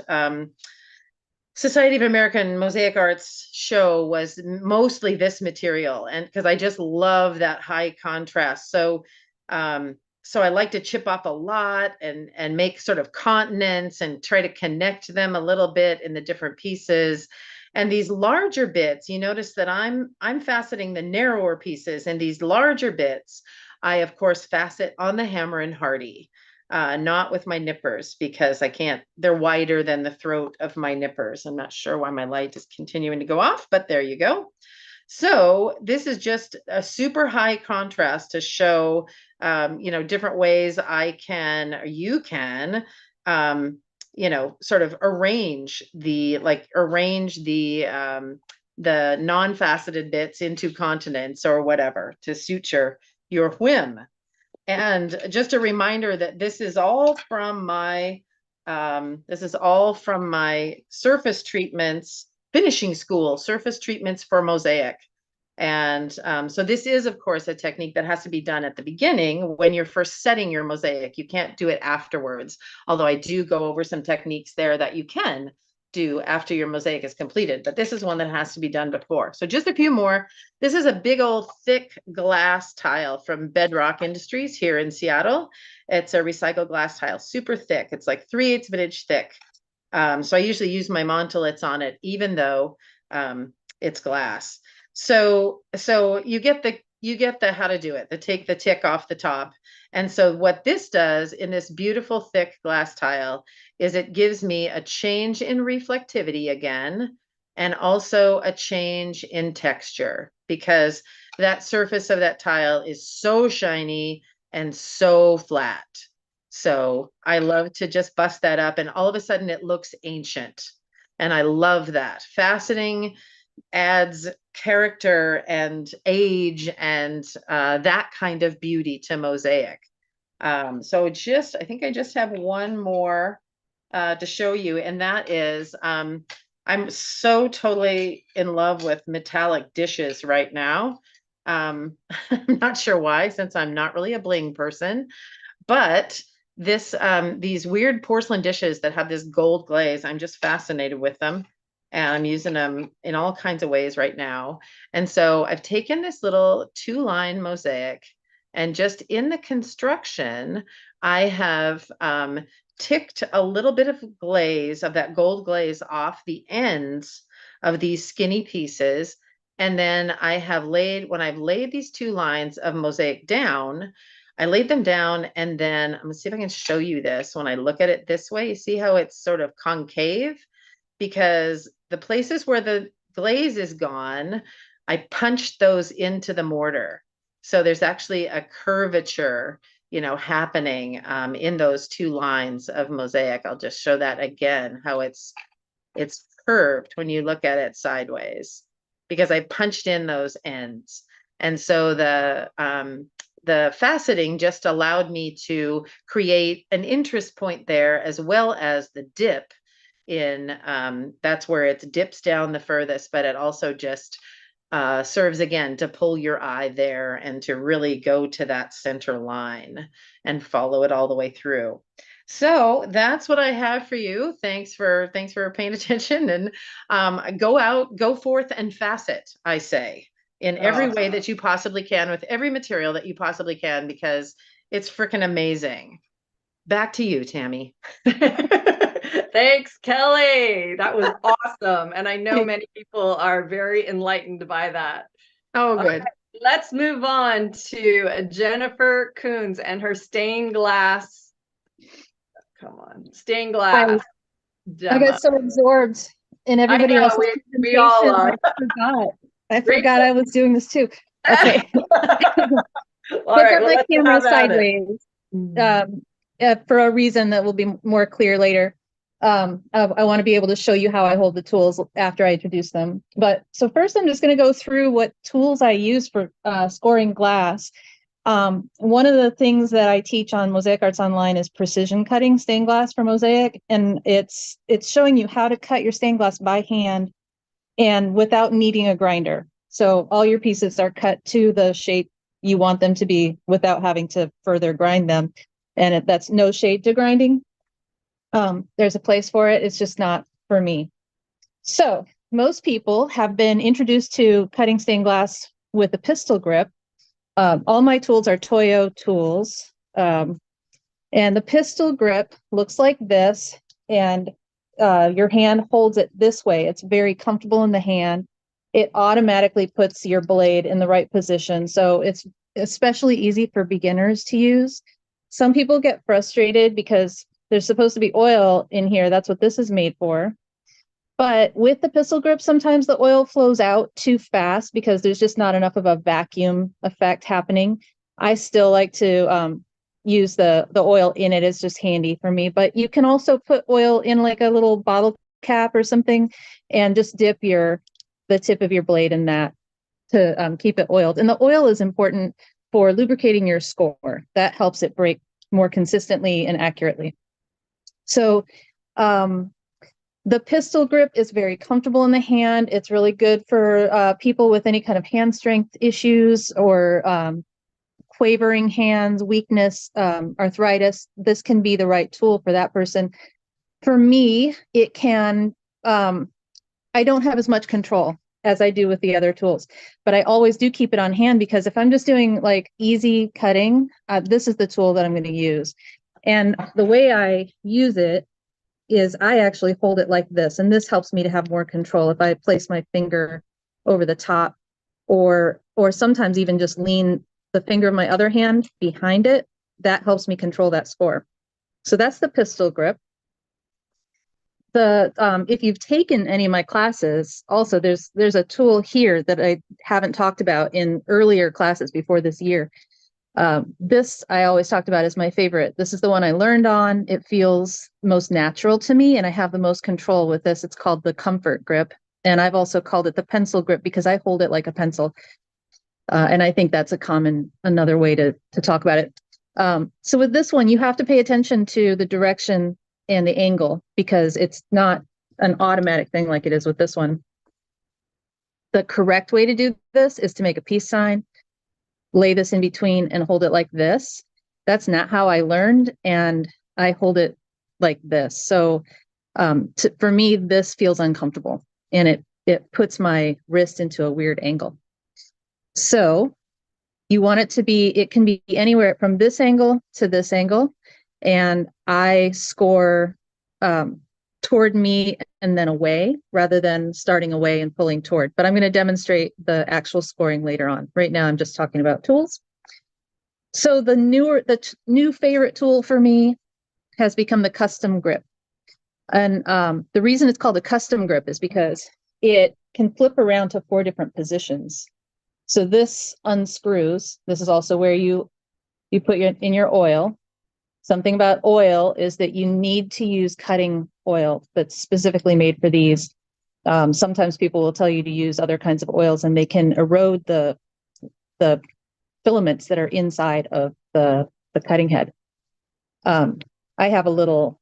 Society of American Mosaic Arts show was mostly this material, and because I just love that high contrast. So so I like to chip off a lot and make sort of continents and try to connect them a little bit in the different pieces. And these larger bits, you notice that I'm faceting the narrower pieces, and these larger bits, I of course facet on the hammer and hardy. Not with my nippers, because I can't, they're wider than the throat of my nippers. I'm not sure why my light is continuing to go off, but there you go. So this is just a super high contrast to show, you know, different ways I can, or you can, you know, sort of arrange the non-faceted bits into continents or whatever to suit your whim. And just a reminder that this is all from my surface treatments, finishing school, surface treatments for mosaic. And so this is, of course, a technique that has to be done at the beginning when you're first setting your mosaic. You can't do it afterwards, although I do go over some techniques there that you can do after your mosaic is completed, but this is one that has to be done before. So just a few more. This is a big old thick glass tile from Bedrock Industries here in Seattle. It's a recycled glass tile, super thick. It's like 3/8 of an inch thick. So I usually use my Montolets on it, even though it's glass. So you get the how to do it, take the tick off the top. And so what this does in this beautiful thick glass tile is it gives me a change in reflectivity again, and also a change in texture, because that surface of that tile is so shiny and so flat. So I love to just bust that up, and all of a sudden it looks ancient. And I love that. Faceting adds character and age and that kind of beauty to mosaic. So I think I just have one more to show you, and that is I'm so totally in love with metallic dishes right now. I'm not sure why, since I'm not really a bling person, but these weird porcelain dishes that have this gold glaze, I'm just fascinated with them. And I'm using them in all kinds of ways right now. And so I've taken this little 2-line mosaic, and just in the construction, I have ticked a little bit of glaze, of that gold glaze, off the ends of these skinny pieces. And then when I've laid these 2 lines of mosaic down, I laid them down, and then I'm gonna see if I can show you this. When I look at it this way, you see how it's sort of concave? Because the places where the glaze is gone, I punched those into the mortar. So there's actually a curvature, happening in those 2 lines of mosaic. I'll just show that again, how it's curved when you look at it sideways, because I punched in those ends. And so the faceting just allowed me to create an interest point there, as well as the dip in that's where it dips down the furthest, but it also just serves again to pull your eye there and to really go to that center line and follow it all the way through. So that's what I have for you. Thanks for paying attention, and go forth and facet, I say, in every way that you possibly can, with every material that you possibly can, because it's freaking amazing. Back to you, Tami. Thanks, Kelley. That was awesome. And I know many people are very enlightened by that. Oh, good. Right, let's move on to Jennifer Kuhns and her stained glass. Come on, stained glass. I got so absorbed in everybody else's we all are. I forgot I was doing this too. Okay. All right, my camera sideways for a reason that will be more clear later. I want to be able to show you how I hold the tools after I introduce them. But so first, I'm just going to go through what tools I use for scoring glass. One of the things that I teach on Mosaic Arts Online is precision cutting stained glass for mosaic, and it's showing you how to cut your stained glass by hand and without needing a grinder. So all your pieces are cut to the shape you want them to be without having to further grind them, and that's no shade to grinding. There's a place for it. It's just not for me. So most people have been introduced to cutting stained glass with a pistol grip. All my tools are Toyo tools. And the pistol grip looks like this, and your hand holds it this way. It's very comfortable in the hand. It automatically puts your blade in the right position. So it's especially easy for beginners to use. Some people get frustrated because there's supposed to be oil in here. That's what this is made for. But with the pistol grip, sometimes the oil flows out too fast because there's just not enough of a vacuum effect happening. I still like to use the oil in it. It's just handy for me. But you can also put oil in like a little bottle cap or something and just dip the tip of your blade in that to keep it oiled. And the oil is important for lubricating your score. That helps it break more consistently and accurately. So the pistol grip is very comfortable in the hand. It's really good for people with any kind of hand strength issues or quavering hands, weakness, arthritis. This can be the right tool for that person. For me, it can, I don't have as much control as I do with the other tools, but I always do keep it on hand because if I'm just doing like easy cutting, this is the tool that I'm going to use. And the way I use it is I actually hold it like this, and this helps me to have more control if I place my finger over the top, or sometimes even just lean the finger of my other hand behind it. That helps me control that score. So that's the pistol grip. If you've taken any of my classes, also there's a tool here that I haven't talked about in earlier classes before this year. This I always talked about as my favorite. This is the one I learned on. It feels most natural to me, and I have the most control with this. It's called the comfort grip, and I've also called it the pencil grip because I hold it like a pencil. And I think that's another way to talk about it. So with this one, you have to pay attention to the direction and the angle because it's not an automatic thing like it is with this one. The correct way to do this is to make a peace sign, lay this in between and hold it like this. That's not how I learned, and I hold it like this. So for me, this feels uncomfortable, and it puts my wrist into a weird angle. So you want it to be, it can be anywhere from this angle to this angle. And I score toward me and then away rather than starting away and pulling toward. But I'm going to demonstrate the actual scoring later on. Right now, I'm just talking about tools. So the new favorite tool for me has become the custom grip. And the reason it's called a custom grip is because it can flip around to 4 different positions. So this unscrews. This is also where you put in your oil. Something about oil is that you need to use cutting oil that's specifically made for these. Sometimes people will tell you to use other kinds of oils, and they can erode the filaments that are inside of the cutting head. I have a little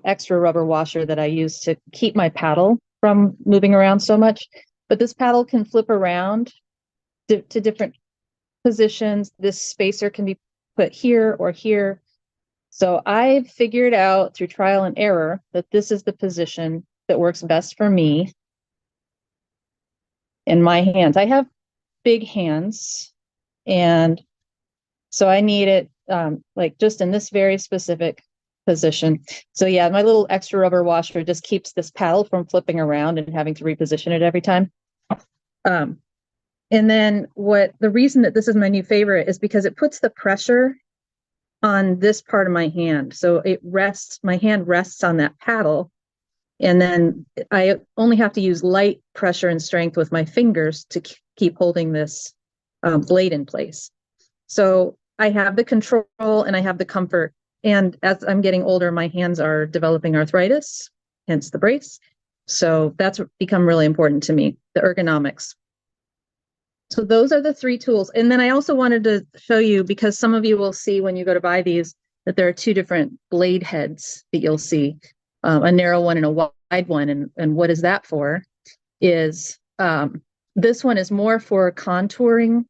extra rubber washer that I use to keep my paddle from moving around so much. But this paddle can flip around to different positions. This spacer can be put here or here. So I've figured out through trial and error that this is the position that works best for me in my hands. I have big hands, and so I need it like just in this very specific position. So yeah, my little extra rubber washer just keeps this paddle from flipping around and having to reposition it every time. And then the reason that this is my new favorite is because it puts the pressure on this part of my hand. So my hand rests on that paddle. And then I only have to use light pressure and strength with my fingers to keep holding this blade in place. So I have the control and I have the comfort. And as I'm getting older, my hands are developing arthritis, hence the brace. So that's become really important to me, the ergonomics. So those are the 3 tools. And then I also wanted to show you, because some of you will see when you go to buy these, that there are 2 different blade heads that you'll see, a narrow one and a wide one. And what is that for? Is this one is more for contouring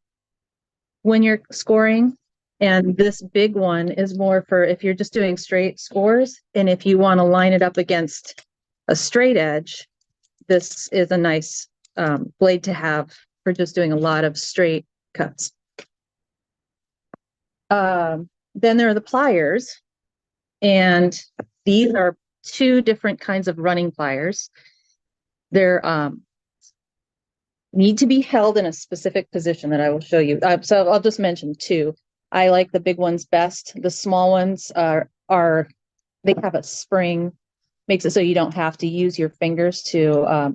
when you're scoring. And this big one is more for if you're just doing straight scores. And if you want to line it up against a straight edge, this is a nice blade to have for just doing a lot of straight cuts. Then there are the pliers, and these are 2 different kinds of running pliers. They're need to be held in a specific position that I will show you. So I'll just mention 2. I like the big ones best. The small ones they have a spring, makes it so you don't have to use your fingers to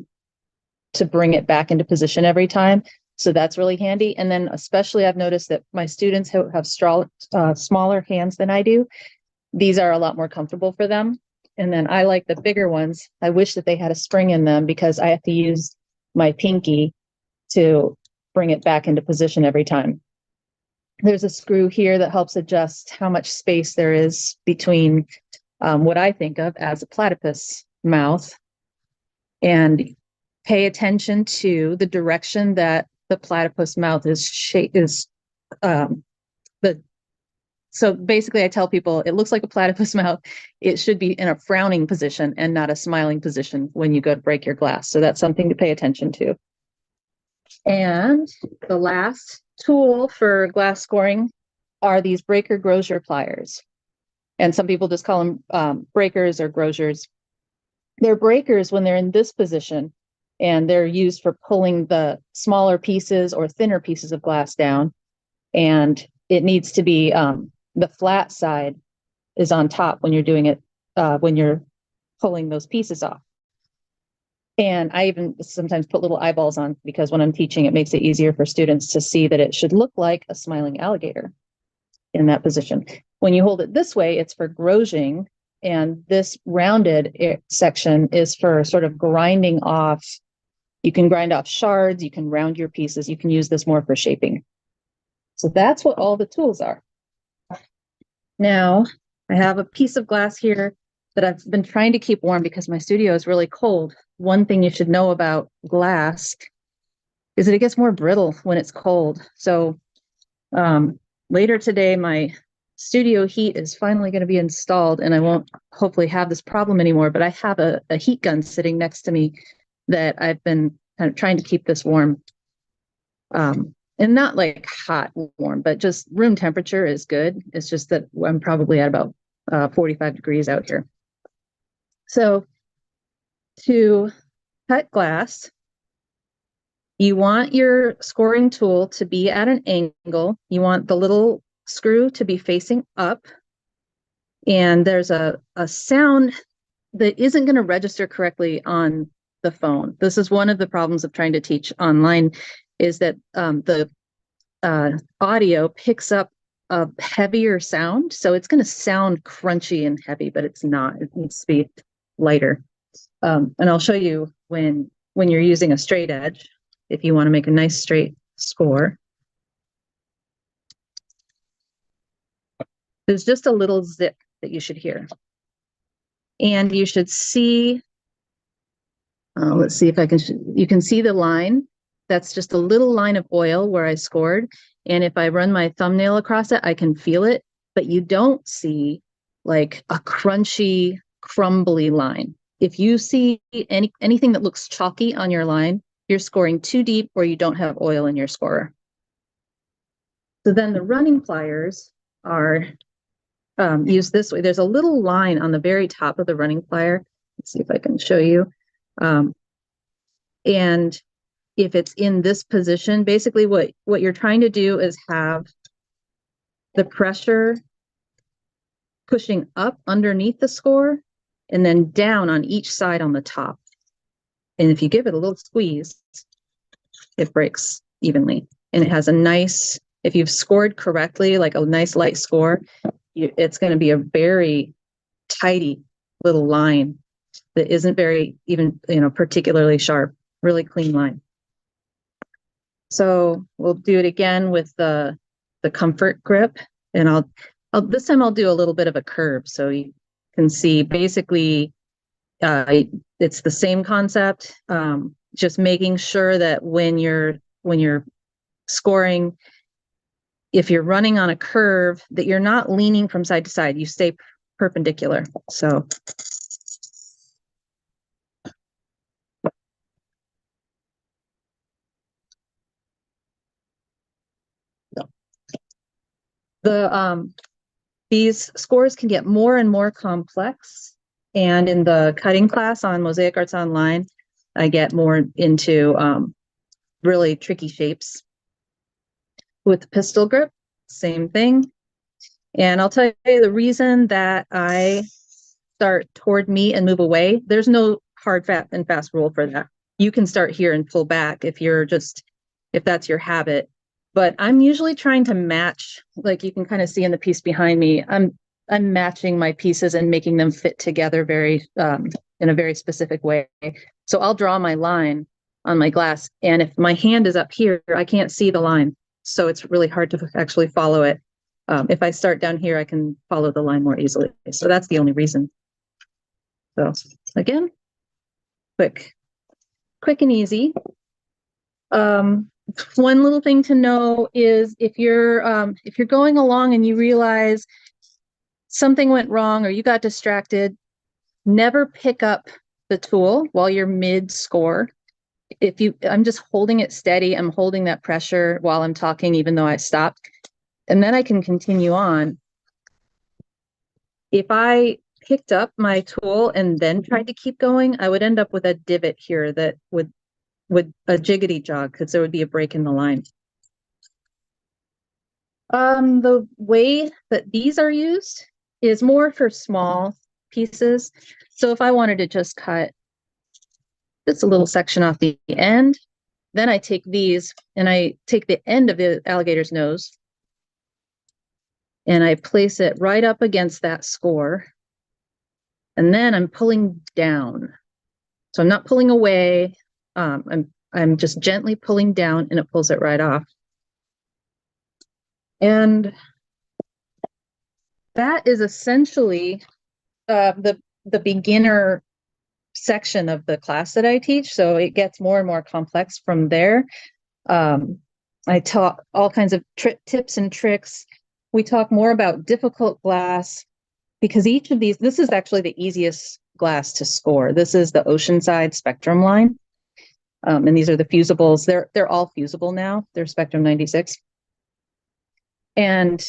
bring it back into position every time. So that's really handy. And then especially I've noticed that my students who have smaller hands than I do, these are a lot more comfortable for them. And then I like the bigger ones. I wish that they had a spring in them because I have to use my pinky to bring it back into position every time. There's a screw here that helps adjust how much space there is between what I think of as a platypus mouth, and pay attention to the direction that the platypus mouth is so basically I tell people it looks like a platypus mouth. It should be in a frowning position and not a smiling position when you go to break your glass. So that's something to pay attention to. And the last tool for glass scoring are these breaker Grosier pliers. And some people just call them breakers or grosiers. They're breakers when they're in this position, and they're used for pulling the smaller pieces or thinner pieces of glass down. And it needs to be, the flat side is on top when you're doing it, when you're pulling those pieces off. And I even sometimes put little eyeballs on, because when I'm teaching, it makes it easier for students to see that it should look like a smiling alligator in that position. When you hold it this way, it's for grosing, and this rounded section is for sort of grinding off. You can grind off shards, you can round your pieces, you can use this more for shaping. So that's what all the tools are. Now, I have a piece of glass here that I've been trying to keep warm because my studio is really cold. One thing you should know about glass is that it gets more brittle when it's cold. So later today, my studio heat is finally going to be installed, and I won't hopefully have this problem anymore, but I have a heat gun sitting next to me that I've been kind of trying to keep this warm. And not like hot warm, but just room temperature is good. It's just that I'm probably at about 45 degrees out here. So to cut glass, you want your scoring tool to be at an angle. You want the little screw to be facing up. And there's a sound that isn't going to register correctly on the phone. This is one of the problems of trying to teach online, is that the audio picks up a heavier sound. So it's going to sound crunchy and heavy, but it's not. It needs to be lighter. And I'll show you when you're using a straight edge, if you want to make a nice straight score. There's just a little zip that you should hear. And you should see, let's see if I can, you can see the line. That's just a little line of oil where I scored. And if I run my thumbnail across it, I can feel it, but you don't see like a crunchy, crumbly line. If you see anything that looks chalky on your line, you're scoring too deep or you don't have oil in your scorer. So then the running pliers are used this way. There's a little line on the very top of the running plier. Let's see if I can show you. And if it's in this position, basically what you're trying to do is have the pressure pushing up underneath the score and then down on each side on the top. And if you give it a little squeeze, it breaks evenly. And it has a nice, if you've scored correctly, like a nice light score, it's going to be a very tidy little line that isn't very even, particularly sharp, really clean line. So we'll do it again with the comfort grip, and I'll this time I'll do a little bit of a curve so you can see basically it's the same concept, just making sure that when you're scoring, if you're running on a curve, that you're not leaning from side to side, you stay perpendicular. So these scores can get more and more complex. And in the cutting class on Mosaic Arts Online, I get more into really tricky shapes. With the pistol grip, same thing. And I'll tell you the reason that I start toward me and move away, there's no hard and fast rule for that. You can start here and pull back if that's your habit. But I'm usually trying to match, like you can kind of see in the piece behind me, I'm matching my pieces and making them fit together very in a very specific way. So I'll draw my line on my glass, and if my hand is up here, I can't see the line. So it's really hard to actually follow it. If I start down here, I can follow the line more easily. So that's the only reason. So again, quick and easy. One little thing to know is if you're going along and you realize something went wrong or you got distracted, never pick up the tool while you're mid score. I'm just holding it steady. I'm holding that pressure while I'm talking, even though I stopped, and then I can continue on. if I picked up my tool and then tried to keep going, I would end up with a divot here that would a jiggity jog, because there would be a break in the line. The way that these are used is more for small pieces. So if I wanted to just cut just a little section off the end, then I take these and I take the end of the alligator's nose and I place it right up against that score. And then I'm pulling down. So I'm not pulling away. I'm just gently pulling down and it pulls it right off. And that is essentially the beginner section of the class that I teach. So it gets more and more complex from there. I taught all kinds of tips and tricks. We talk more about difficult glass, because each of these, this is actually the easiest glass to score. This is the Oceanside Spectrum line. And these are the fusibles. They're all fusible now. They're Spectrum 96. And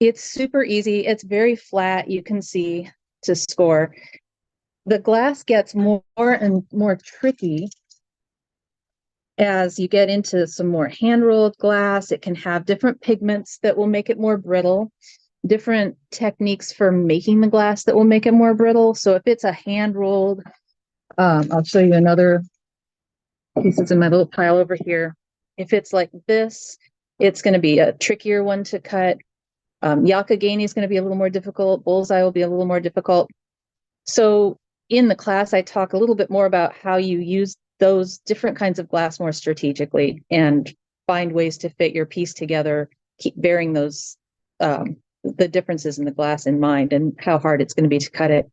it's super easy. It's very flat, you can see, to score. The glass gets more and more tricky as you get into some more hand-rolled glass. It can have different pigments that will make it more brittle, different techniques for making the glass that will make it more brittle. So if it's a hand-rolled, I'll show you another pieces in my little pile over here. If it's like this, it's going to be a trickier one to cut. Yakagani is going to be a little more difficult. Bullseye will be a little more difficult. So in the class, I talk a little bit more about how you use those different kinds of glass more strategically and find ways to fit your piece together, keep bearing those, the differences in the glass in mind and how hard it's going to be to cut it.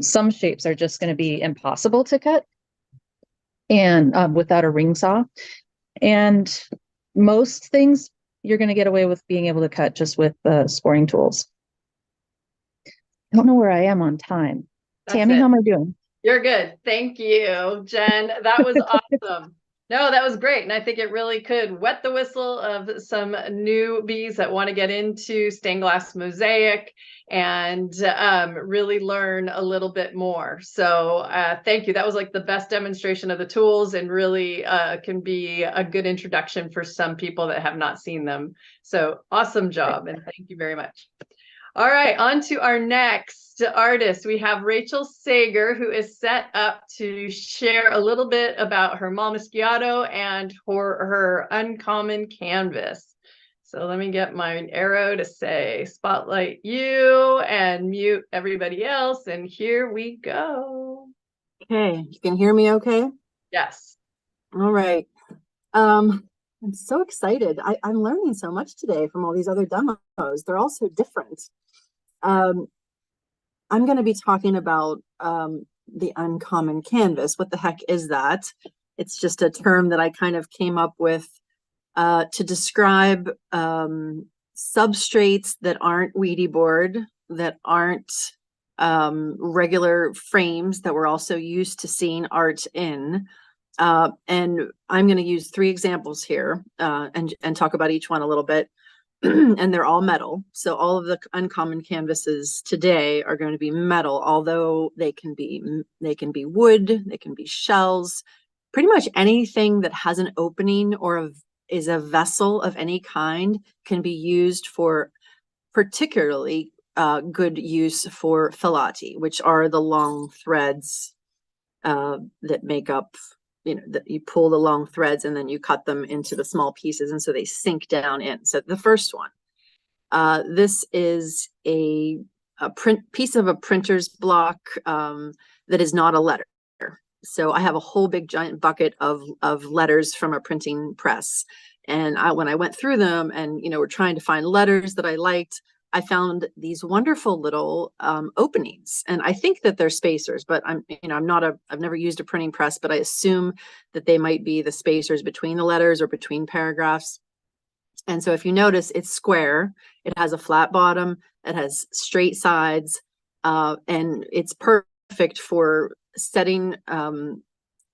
Some shapes are just going to be impossible to cut and without a ring saw. And most things you're going to get away with being able to cut just with scoring tools. I don't know where I am on time. Tami, how am I doing? You're good. Thank you, Jen. That was awesome. No, that was great. And I think it really could wet the whistle of some newbies that want to get into stained glass mosaic and really learn a little bit more. So thank you. That was like the best demonstration of the tools and really can be a good introduction for some people that have not seen them. So awesome job. And thank you very much. All right, on to our next artist. We have Rachel Sager, who is set up to share a little bit about her Mal Mischiato and her uncommon canvas. So let me get my arrow to say spotlight you and mute everybody else. And here we go. Okay, you can hear me okay? Yes. All right. I'm so excited. I'm learning so much today from all these other demos. They're all so different. I'm going to be talking about the uncommon canvas. What the heck is that? It's just a term that I kind of came up with to describe substrates that aren't Ouija board, that aren't regular frames that we're also used to seeing art in. And I'm going to use 3 examples here and talk about each one a little bit. And they're all metal. So all of the uncommon canvases today are going to be metal, although they can be wood, they can be shells, pretty much anything that has an opening or is a vessel of any kind can be used for particularly good use for filati, which are the long threads that make up, that you pull the long threads and then you cut them into the small pieces. And so they sink down in. So the first one, this is a piece of a printer's block that is not a letter. So I have a whole big giant bucket of letters from a printing press. And when I went through them and, we're trying to find letters that I liked, I found these wonderful little openings, and I think that they're spacers, but I've never used a printing press, but I assume that they might be the spacers between the letters or between paragraphs. And so if you notice, it's square, it has a flat bottom, it has straight sides, and it's perfect for setting epoxy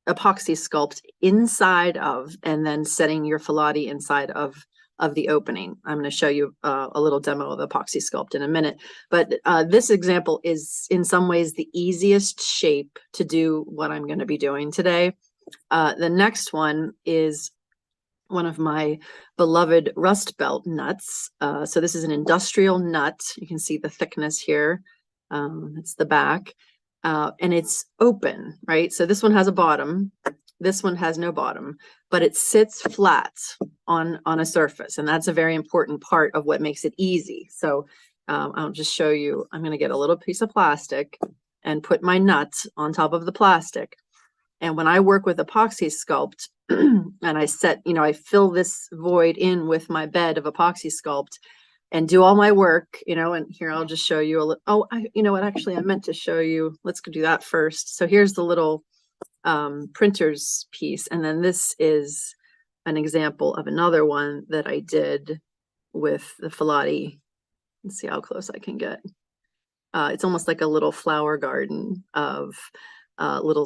sculpt inside of, and then setting your filati inside of of the opening. I'm going to show you a little demo of epoxy sculpt in a minute, but this example is in some ways the easiest shape to do what I'm going to be doing today. The next one is one of my beloved rust belt nuts. So this is an industrial nut. You can see the thickness here. It's the back, and it's open, right? So this one has a bottom. This one has no bottom, but it sits flat on a surface. And that's a very important part of what makes it easy. So I'll just show you. I'm going to get a little piece of plastic and put my nut on top of the plastic. And when I work with epoxy sculpt and I set, I fill this void in with my bed of epoxy sculpt and do all my work, and here I'll just show you a little. Oh, you know what? Actually, I meant to show you. Let's go do that first. So here's the little printer's piece. And then this is an example of another one that I did with the Filati. Let's see how close I can get. It's almost like a little flower garden of little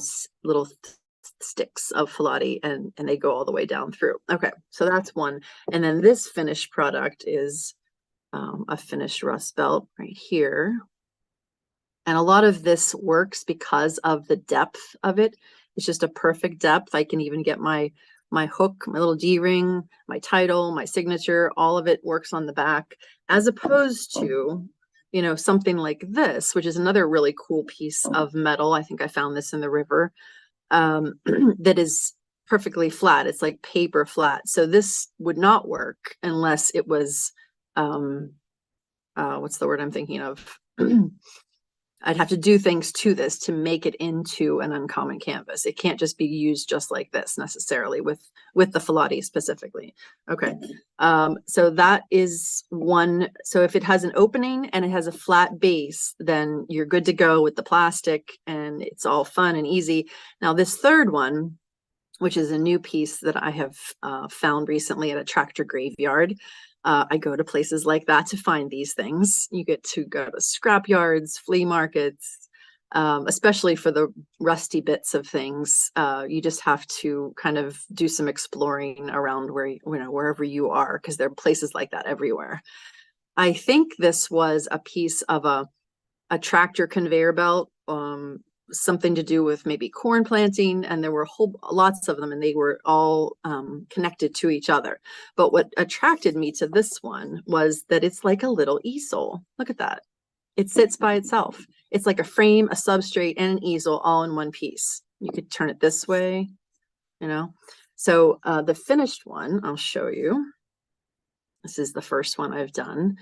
sticks of Filati, and they go all the way down through. Okay, so that's one. And then this finished product is a finished rust belt right here. And a lot of this works because of the depth of it. It's just a perfect depth. I can even get my hook, my little D-ring, my title, my signature, all of it works on the back, as opposed to something like this, which is another really cool piece of metal. I think I found this in the river, that is perfectly flat. It's like paper flat. So this would not work unless it was, what's the word I'm thinking of? I'd have to do things to this to make it into an uncommon canvas. It can't just be used just like this necessarily with the Filati specifically. Okay, so that is one. So if it has an opening and it has a flat base, then you're good to go with the plastic and it's all fun and easy. Now this third one, which is a new piece that I have found recently at a tractor graveyard. I go to places like that to find these things. You get to go to scrap yards, flea markets, especially for the rusty bits of things. You just have to kind of do some exploring around wherever you are, because there are places like that everywhere. I think this was a piece of a tractor conveyor belt, something to do with maybe corn planting, and there were lots of them, and they were all connected to each other. But what attracted me to this one was that it's like a little easel. Look at that. It sits by itself. It's like a frame, a substrate, and an easel all in one piece. You could turn it this way, So the finished one, I'll show you. This is the first one I've done.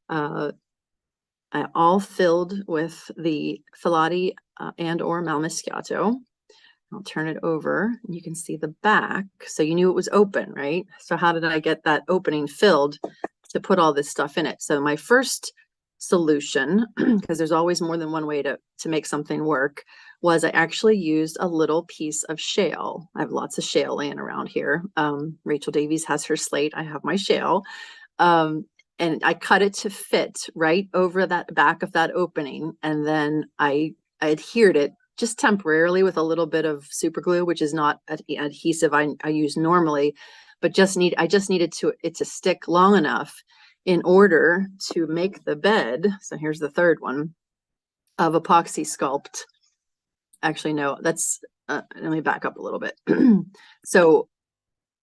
All filled with the Filati and or Malmischiato. I'll turn it over and you can see the back. So you knew it was open, right? So how did I get that opening filled to put all this stuff in it? So my first solution, because there's always more than one way to make something work, was I actually used a little piece of shale. I have lots of shale laying around here. Rachel Davies has her slate. I have my shale. And I cut it to fit right over that back of that opening. And then I adhered it just temporarily with a little bit of super glue, which is not adhesive I use normally, but I just needed it to stick long enough in order to make the bed. So here's the third one of epoxy sculpt. Actually, no, that's, let me back up a little bit. So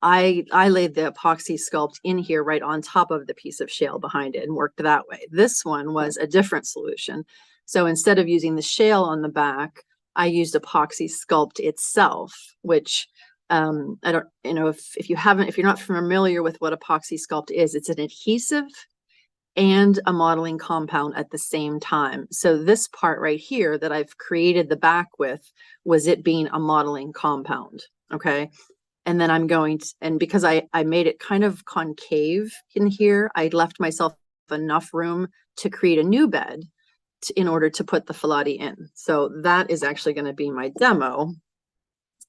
I laid the epoxy sculpt in here right on top of the piece of shale behind it and worked that way. This one was a different solution. So instead of using the shale on the back, I used epoxy sculpt itself, which I don't, if you're not familiar with what epoxy sculpt is, it's an adhesive and a modeling compound at the same time. So this part right here that I've created the back with was it being a modeling compound. Okay. And then I'm going to, and because I made it kind of concave in here, I left myself enough room to create a new bed in order to put the Filati in. So that is actually going to be my demo.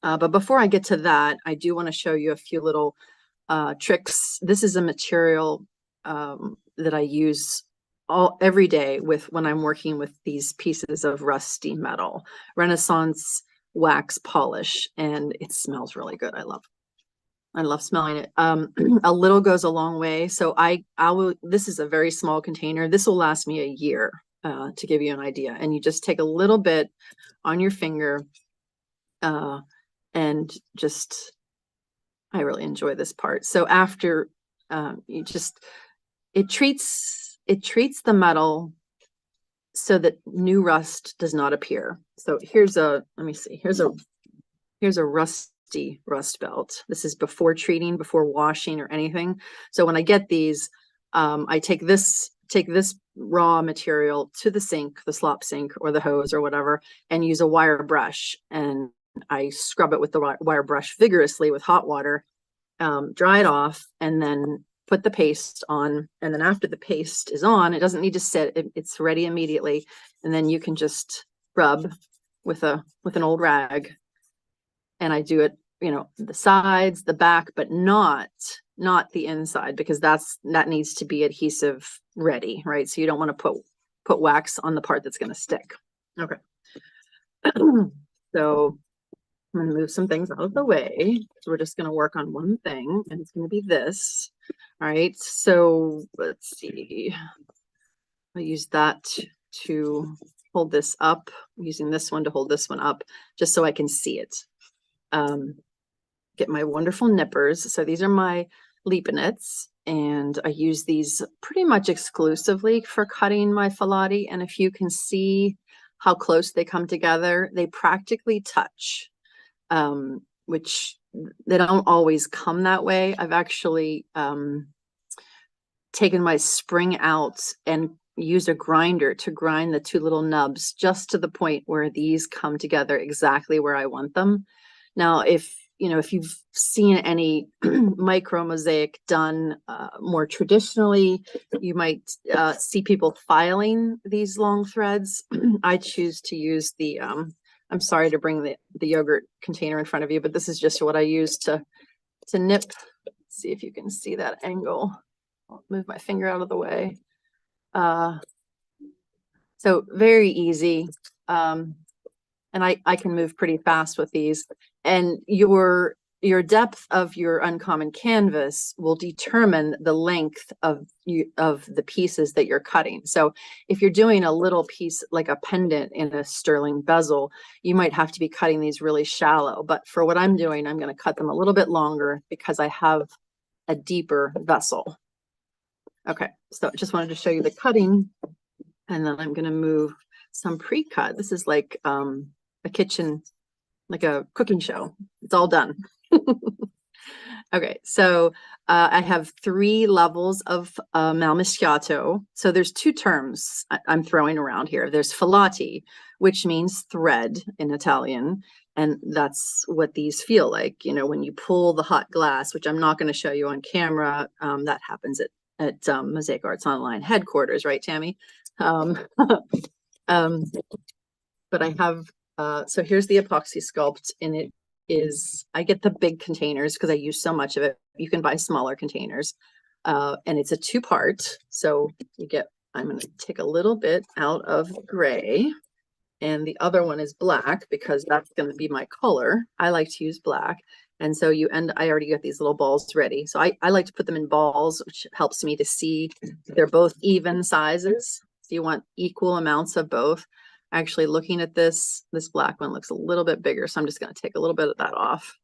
But before I get to that, I do want to show you a few little tricks. This is a material that I use every day when I'm working with these pieces of rusty metal, Renaissance wax polish, and it smells really good. I love it. I love smelling it. A little goes a long way. So I will, this is a very small container. This will last me a year, to give you an idea. And you just take a little bit on your finger, and just, I really enjoy this part. So after, it treats the metal so that new rust does not appear. So here's a, let me see, here's a rusty rust belt. This is before treating, before washing or anything. So when I get these, I take this raw material to the sink, the slop sink or the hose or whatever, and use a wire brush. And I scrub it with the wire brush vigorously with hot water, dry it off, and then put the paste on. And then after the paste is on, it doesn't need to sit, it's ready immediately. And then you can just rub with an old rag. And I do it, the sides, the back, but not the inside, because that needs to be adhesive ready, right? So you don't want to put wax on the part that's going to stick. Okay. So I'm going to move some things out of the way. So we're just going to work on one thing, and it's going to be this. All right. So let's see. I use that to hold this up. I'm using this one to hold this one up, just so I can see it. Get my wonderful nippers. So these are my Liebnitz, and I use these pretty much exclusively for cutting my filati. And if you can see how close they come together, they practically touch, which they don't always come that way. I've actually taken my spring out and used a grinder to grind the two little nubs just to the point where these come together exactly where I want them. Now, if you've seen any micro mosaic done more traditionally, you might see people filing these long threads. I choose to use the, I'm sorry to bring the yogurt container in front of you, but this is just what I use to nip. Let's see if you can see that angle. I'll move my finger out of the way. So very easy. And I can move pretty fast with these. And your depth of your uncommon canvas will determine the length of the pieces that you're cutting. So if you're doing a little piece like a pendant in a sterling bezel, you might have to be cutting these really shallow. But for what I'm doing, I'm going to cut them a little bit longer because I have a deeper vessel. Okay, so I just wanted to show you the cutting, and then I'm going to move some pre-cut. This is like a kitchen, like a cooking show. It's all done. Okay, so I have 3 levels of malmischiato. So there's 2 terms I'm throwing around here. There's filati, which means thread in Italian. And that's what these feel like, when you pull the hot glass, which I'm not going to show you on camera. That happens at Mosaic Arts Online headquarters, right, Tami? But I have, so here's the epoxy sculpt, and it is, I get the big containers because I use so much of it. You can buy smaller containers, and it's a 2-part. So you get, I'm going to take a little bit out of gray, and the other one is black because that's going to be my color. I like to use black. And so I already got these little balls ready. So I like to put them in balls, which helps me to see they're both even sizes. So you want equal amounts of both. Actually, looking at this black one looks a little bit bigger. So I'm just going to take a little bit of that off.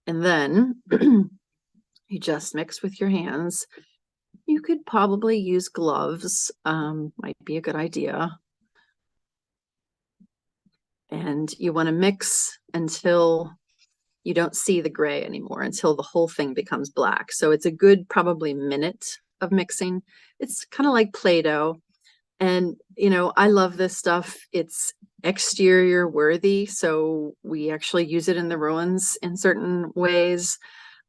And then you just mix with your hands. You could probably use gloves. Might be a good idea. And you want to mix until you don't see the gray anymore, until the whole thing becomes black. So it's a good probably minute of mixing. It's kind of like Play-Doh. And, I love this stuff. It's exterior worthy. So we actually use it in the ruins in certain ways.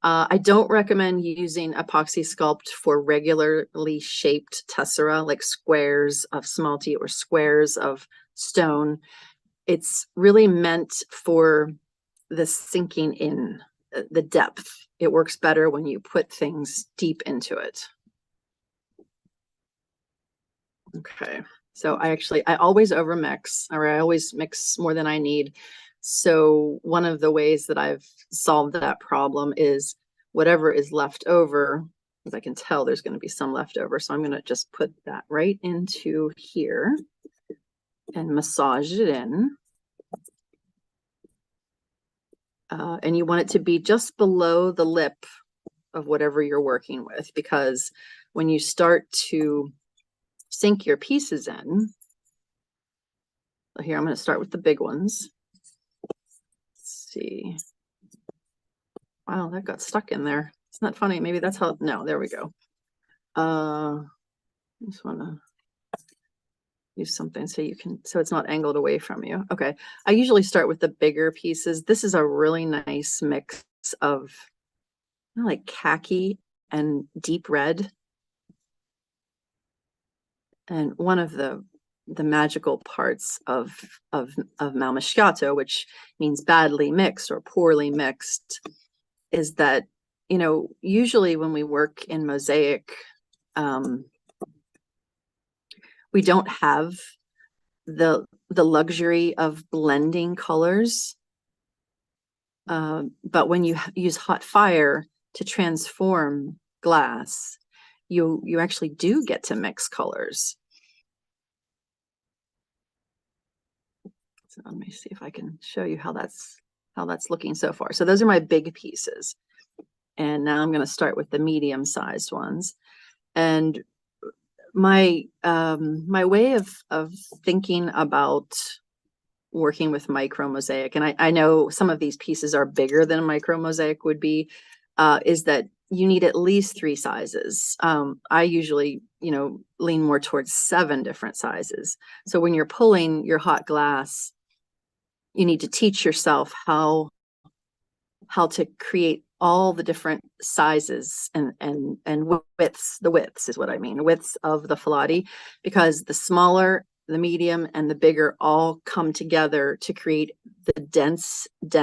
I don't recommend using epoxy sculpt for regularly shaped tessera, like squares of smalty or squares of stone. It's really meant for the sinking in, the depth. It works better when you put things deep into it. Okay, so I always overmix, or I always mix more than I need. So one of the ways that I've solved that problem is whatever is left over, as I can tell, there's going to be some left over. So I'm going to just put that right into here and massage it in. And you want it to be just below the lip of whatever you're working with, because when you start to sink your pieces in, so here I'm going to start with the big ones. Let's see. Wow, that got stuck in there. Isn't that funny? Maybe that's how, no, there we go. I just want to use something so you can, so it's not angled away from you. Okay. I usually start with the bigger pieces. This is a really nice mix of like khaki and deep red. And one of the magical parts of mal mischiato, which means badly mixed or poorly mixed, is that, you know, usually when we work in mosaic, we don't have the luxury of blending colors. But when you use hot fire to transform glass, you actually do get to mix colors. So let me see if I can show you how that's looking so far. So those are my big pieces. And now I'm going to start with the medium-sized ones. And my my way of thinking about working with micro mosaic, and I know some of these pieces are bigger than a micro mosaic would be, is that you need at least 3 sizes. I usually, you know, lean more towards 7 different sizes. So when you're pulling your hot glass, you need to teach yourself how to create all the different sizes and widths. The widths is what I mean, widths of the filotti, because the smaller, the medium, and the bigger all come together to create the dense, you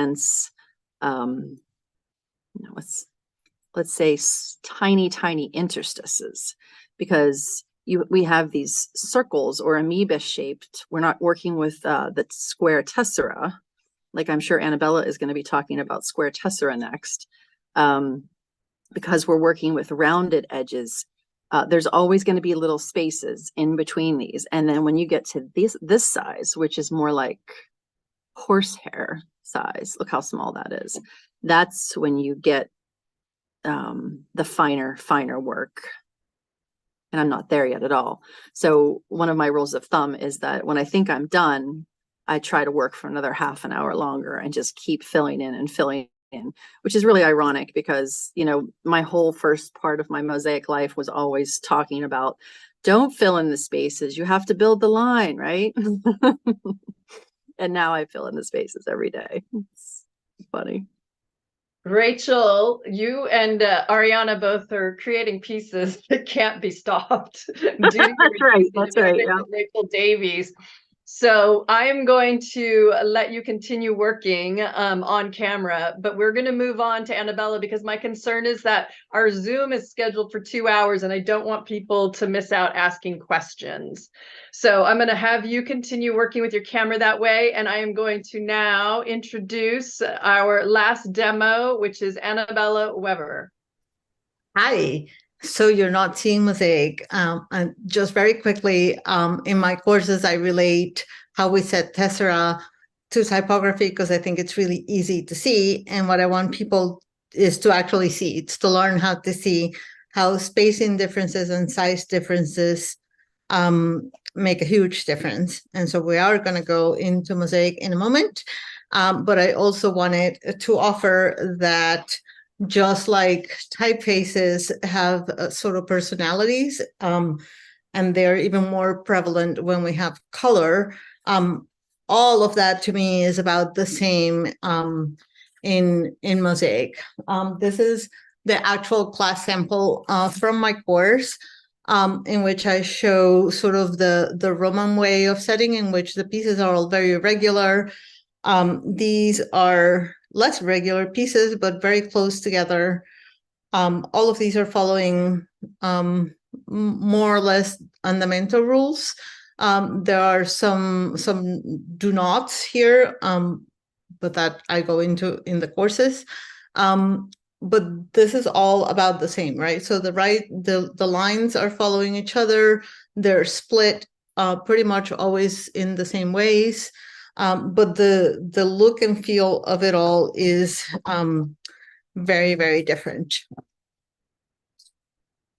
know, let's say tiny interstices, because we have these circles or amoeba shaped. We're not working with the square tessera, like I'm sure Anabella is going to be talking about square tessera next, because we're working with rounded edges. There's always going to be little spaces in between these. And then when you get to this size, which is more like horsehair size, look how small that is. That's when you get the finer work. And I'm not there yet at all. So one of my rules of thumb is that when I think I'm done, I try to work for another half an hour longer and just keep filling in and filling in, which is really ironic because, you know, my whole first part of my mosaic life was always talking about, don't fill in the spaces, you have to build the line, right? And now I fill in the spaces every day. It's funny. Rachel, you and Ariana both are creating pieces that can't be stopped. That's right. That's right. Yeah. Rachel Davies. So I am going to let you continue working on camera, but we're going to move on to Anabella because my concern is that our Zoom is scheduled for 2 hours and I don't want people to miss out asking questions. So I'm going to have you continue working with your camera that way. And I am going to now introduce our last demo, which is Annabella Weber. Hi. So you're not seeing mosaic. And just very quickly, in my courses, I relate how we set tessera to typography because I think it's really easy to see. And what I want people is to actually see. It's to learn how to see how spacing differences and size differences make a huge difference. And so we are going to go into mosaic in a moment. But I also wanted to offer that just like typefaces have sort of personalities, and they're even more prevalent when we have color. All of that to me is about the same in mosaic. This is the actual class sample from my course, in which I show sort of the Roman way of setting, in which the pieces are all very regular. These are less regular pieces, but very close together. All of these are following more or less andamento rules. There are some do nots here, but that I go into in the courses. But this is all about the same, right? So the lines are following each other. They're split pretty much always in the same ways. But the look and feel of it all is very, very different.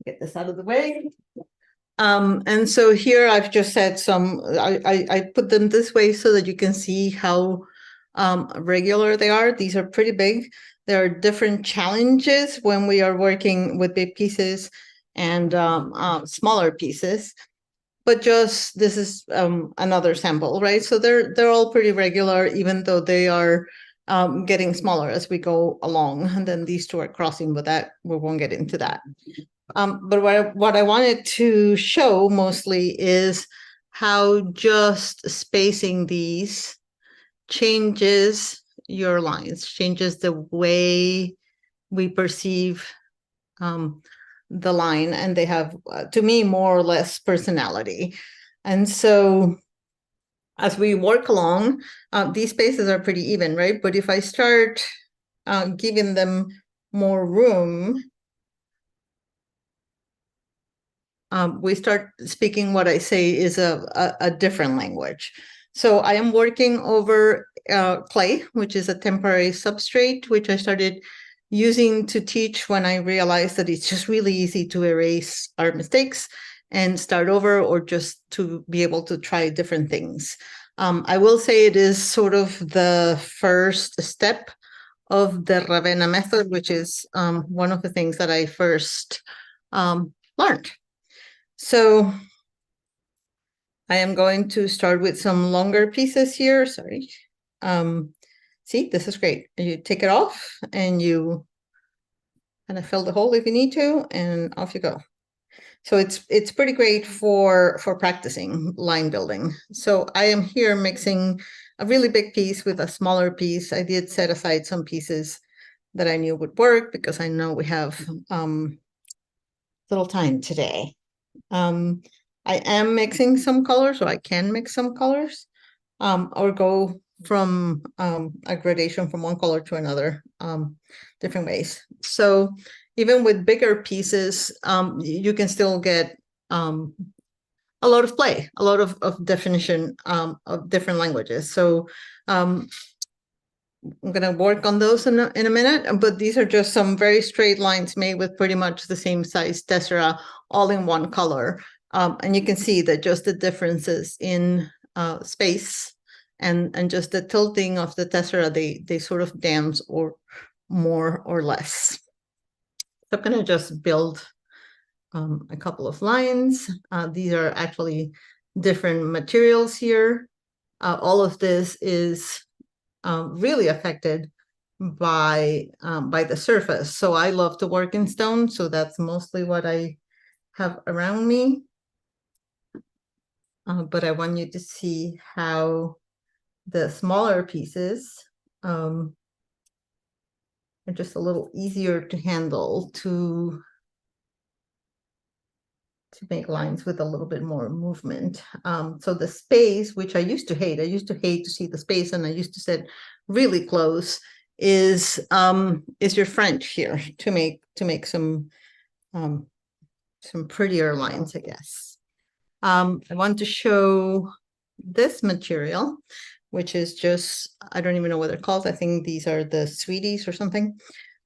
Get this out of the way. And so here I've just said I put them this way so that you can see how regular they are. These are pretty big. There are different challenges when we are working with big pieces and smaller pieces. But just this is another sample, right? So they're all pretty regular, even though they are getting smaller as we go along. And then these two are crossing, but that we won't get into that. But what I wanted to show mostly is how just spacing these changes your lines, changes the way we perceive the line, and they have, to me, more or less personality. And so as we work along, these spaces are pretty even, right? But if I start giving them more room, we start speaking what I say is a different language. So I am working over clay, which is a temporary substrate, which I started using to teach when I realized that it's just really easy to erase our mistakes and start over, or just to be able to try different things. I will say it is sort of the first step of the Ravenna method, which is one of the things that I first learned. So I am going to start with some longer pieces here. Sorry. See, this is great. You take it off and you kind of fill the hole if you need to, and off you go. So it's pretty great for practicing line building. So I am here mixing a really big piece with a smaller piece. I did set aside some pieces that I knew would work because I know we have little time today. I am mixing some colors, so I can mix some colors, or go from a gradation from one color to another, different ways. So even with bigger pieces, you can still get a lot of play, a lot of definition of different languages. So I'm going to work on those in a minute, but these are just some very straight lines made with pretty much the same size tessera, all in one color. And you can see that just the differences in space and just the tilting of the tessera, they sort of dance or more or less. So I'm going to just build a couple of lines. These are actually different materials here. All of this is really affected by the surface. So I love to work in stone, so that's mostly what I have around me. But I want you to see how the smaller pieces are just a little easier to handle, to make lines with a little bit more movement. So the space, which I used to hate to see the space, and I used to sit really close, is your friend here to make some prettier lines, I guess. I want to show this material, which is just, I don't even know what they're called. I think these are the sweeties or something.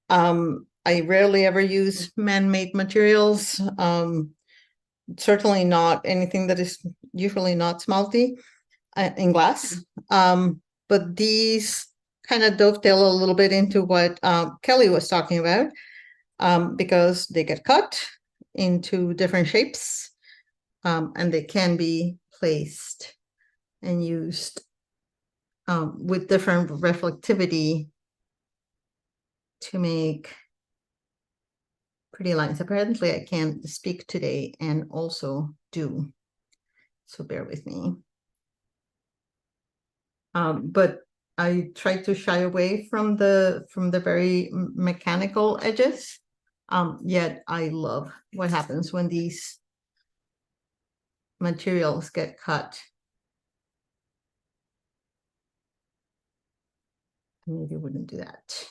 I rarely ever use man-made materials. Certainly not anything that is usually not smelty in glass. But these kind of dovetail a little bit into what Kelley was talking about, because they get cut into different shapes, and they can be placed and used with different reflectivity to make pretty lines. Apparently I can't speak today and also do, so bear with me. But I try to shy away from the very mechanical edges, yet I love what happens when these materials get cut. maybe wouldn't do that.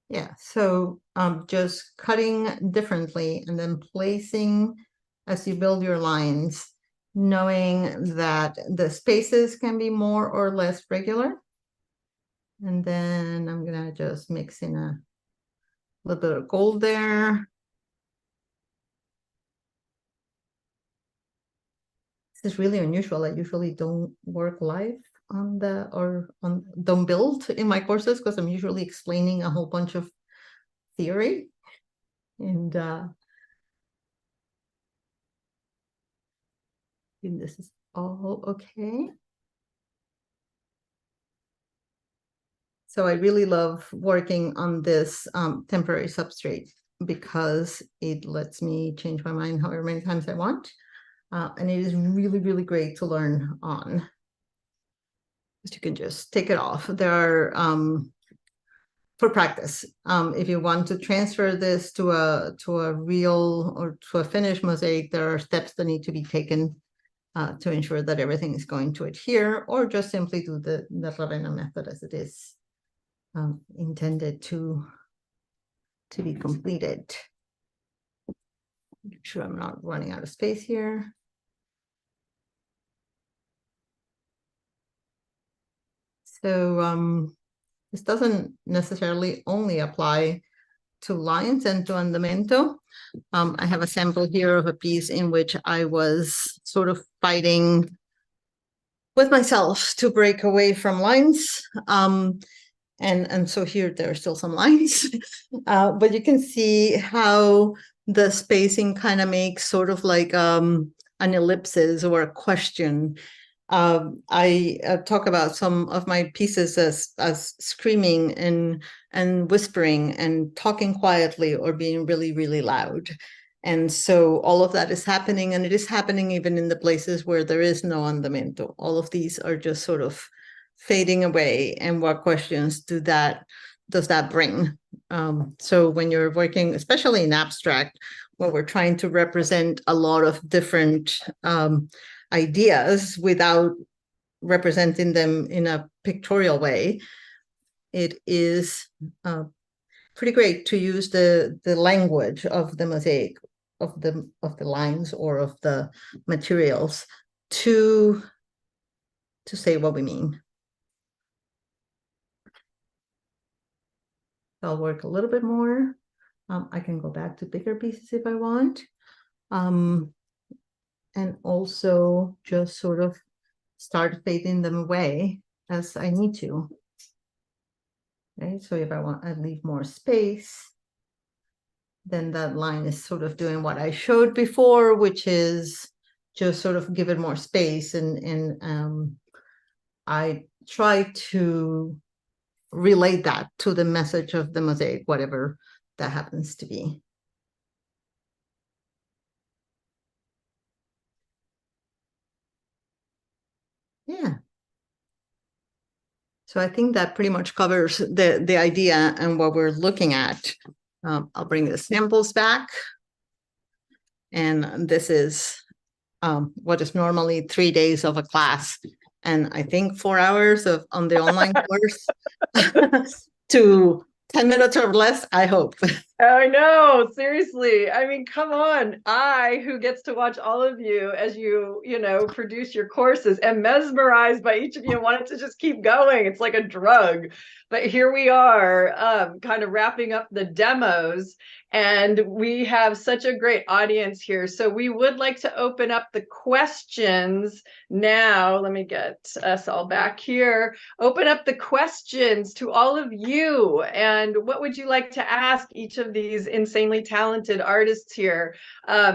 Yeah, so just cutting differently and then placing as you build your lines, knowing that the spaces can be more or less regular. And then I'm gonna just mix in a little bit of gold there. This is really unusual. I usually don't work live on don't build in my courses because I'm usually explaining a whole bunch of theory. And this is all okay. So I really love working on this temporary substrate because it lets me change my mind however many times I want. And it is really, really great to learn on. Because you can just take it off. There are, for practice, if you want to transfer this to a real or to a finished mosaic, there are steps that need to be taken to ensure that everything is going to adhere, or just simply do the Ravenna method as it is intended to be completed. Make sure I'm not running out of space here. So this doesn't necessarily only apply to lines and to andamento. I have a sample here of a piece in which I was sort of fighting with myself to break away from lines. And so here there are still some lines, but you can see how the spacing kind of makes sort of like an ellipsis or a question. I talk about some of my pieces as screaming and whispering and talking quietly or being really, really loud. And so all of that is happening, and it is happening even in the places where there is no andamento. All of these are just sort of fading away, and what questions does that bring? So when you're working, especially in abstract, where we're trying to represent a lot of different ideas without representing them in a pictorial way, it is pretty great to use the language of the mosaic, of the lines or of the materials to say what we mean. I'll work a little bit more. I can go back to bigger pieces if I want. And also just sort of start fading them away as I need to. Okay, so if I want to leave more space, then that line is sort of doing what I showed before, which is just sort of give it more space. And I try to relate that to the message of the mosaic, whatever that happens to be. Yeah. So I think that pretty much covers the idea and what we're looking at. I'll bring the samples back. And this is what is normally 3 days of a class. And I think 4 hours on the online course to 10 minutes or less, I hope. I know, seriously. I mean, come on. Who gets to watch all of you as you produce your courses, am mesmerized by each of you and wanted to just keep going. It's like a drug. But here we are, kind of wrapping up the demos, and we have such a great audience here. So we would like to open up the questions now. Let me get us all back here. Open up the questions to all of you. And what would you like to ask each of these insanely talented artists here?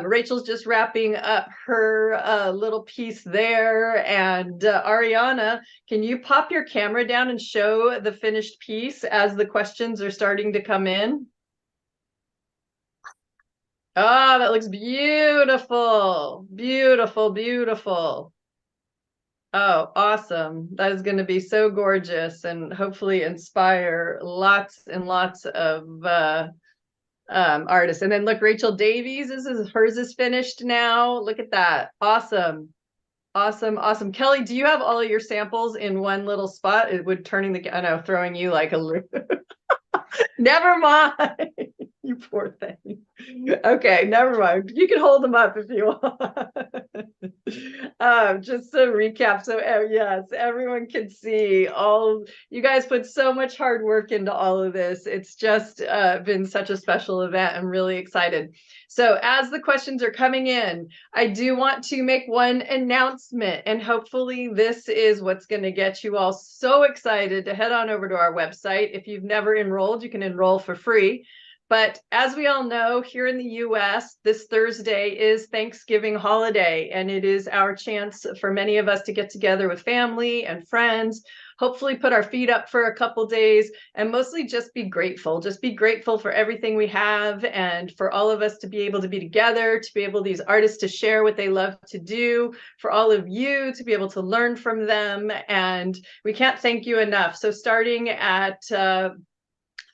Rachel's just wrapping up her little piece there. And Ariana, can you pop your camera down and show the finished piece as the questions are starting to come in? Oh, that looks beautiful. Beautiful, beautiful. Oh, awesome. That is going to be so gorgeous and hopefully inspire lots and lots of artists. And then look, Rachel Davies, hers is finished now. Look at that. Awesome. Awesome. Awesome. Kelley, do you have all of your samples in one little spot? It would I know, throwing you like a never mind. You poor thing. Okay, never mind. You can hold them up if you want. Just to recap, so yes, everyone can see all. You guys put so much hard work into all of this. It's just been such a special event. I'm really excited. So as the questions are coming in, I do want to make one announcement, and hopefully this is what's going to get you all so excited to head on over to our website. If you've never enrolled, you can enroll for free. But as we all know, here in the US, this Thursday is Thanksgiving holiday, and it is our chance for many of us to get together with family and friends, hopefully put our feet up for a couple days, and mostly just be grateful. Just be grateful for everything we have, and for all of us to be able to be together, to be able, these artists, to share what they love to do, for all of you to be able to learn from them. And we can't thank you enough. So starting at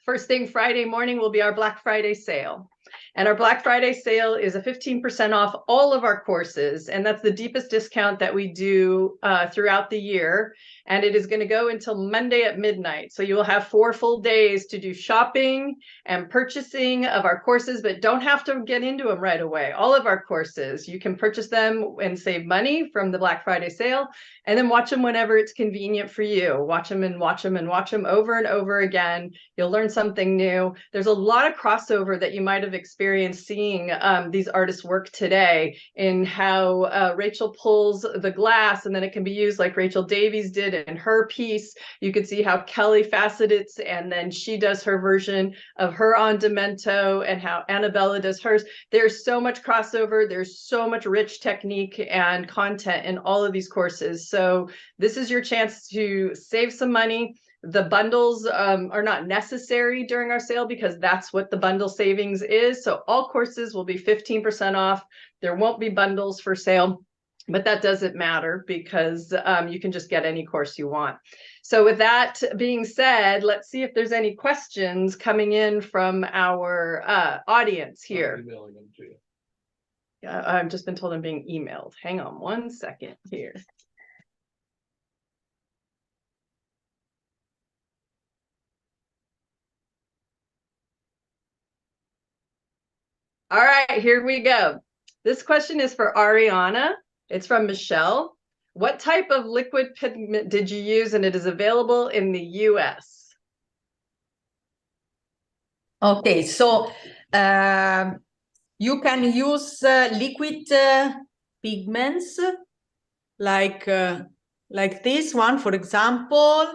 first thing Friday morning will be our Black Friday sale. And our Black Friday sale is a 15% off all of our courses. And that's the deepest discount that we do throughout the year. And it is going to go until Monday at midnight. So you will have 4 full days to do shopping and purchasing of our courses, but don't have to get into them right away. All of our courses, you can purchase them and save money from the Black Friday sale, and then watch them whenever it's convenient for you. Watch them and watch them and watch them over and over again. You'll learn something new. There's a lot of crossover that you might have experienced seeing these artists work today, in how Rachel pulls the glass and then it can be used like Rachel Davies did in her piece. You can see how Kelley facets it, and then she does her version of her andamento, and how Anabella does hers. There's so much crossover. There's so much rich technique and content in all of these courses. So this is your chance to save some money. The bundles are not necessary during our sale, because that's what the bundle savings is. So all courses will be 15% off. There won't be bundles for sale, but that doesn't matter, because you can just get any course you want. So with that being said, let's see if there's any questions coming in from our audience here. I'm emailing them to you. Yeah, I've just been told I'm being emailed. Hang on one second here. All right, here we go. This question is for Arianna. It's from Michelle. What type of liquid pigment did you use, and it is available in the US? Okay, so you can use liquid pigments like this one, for example.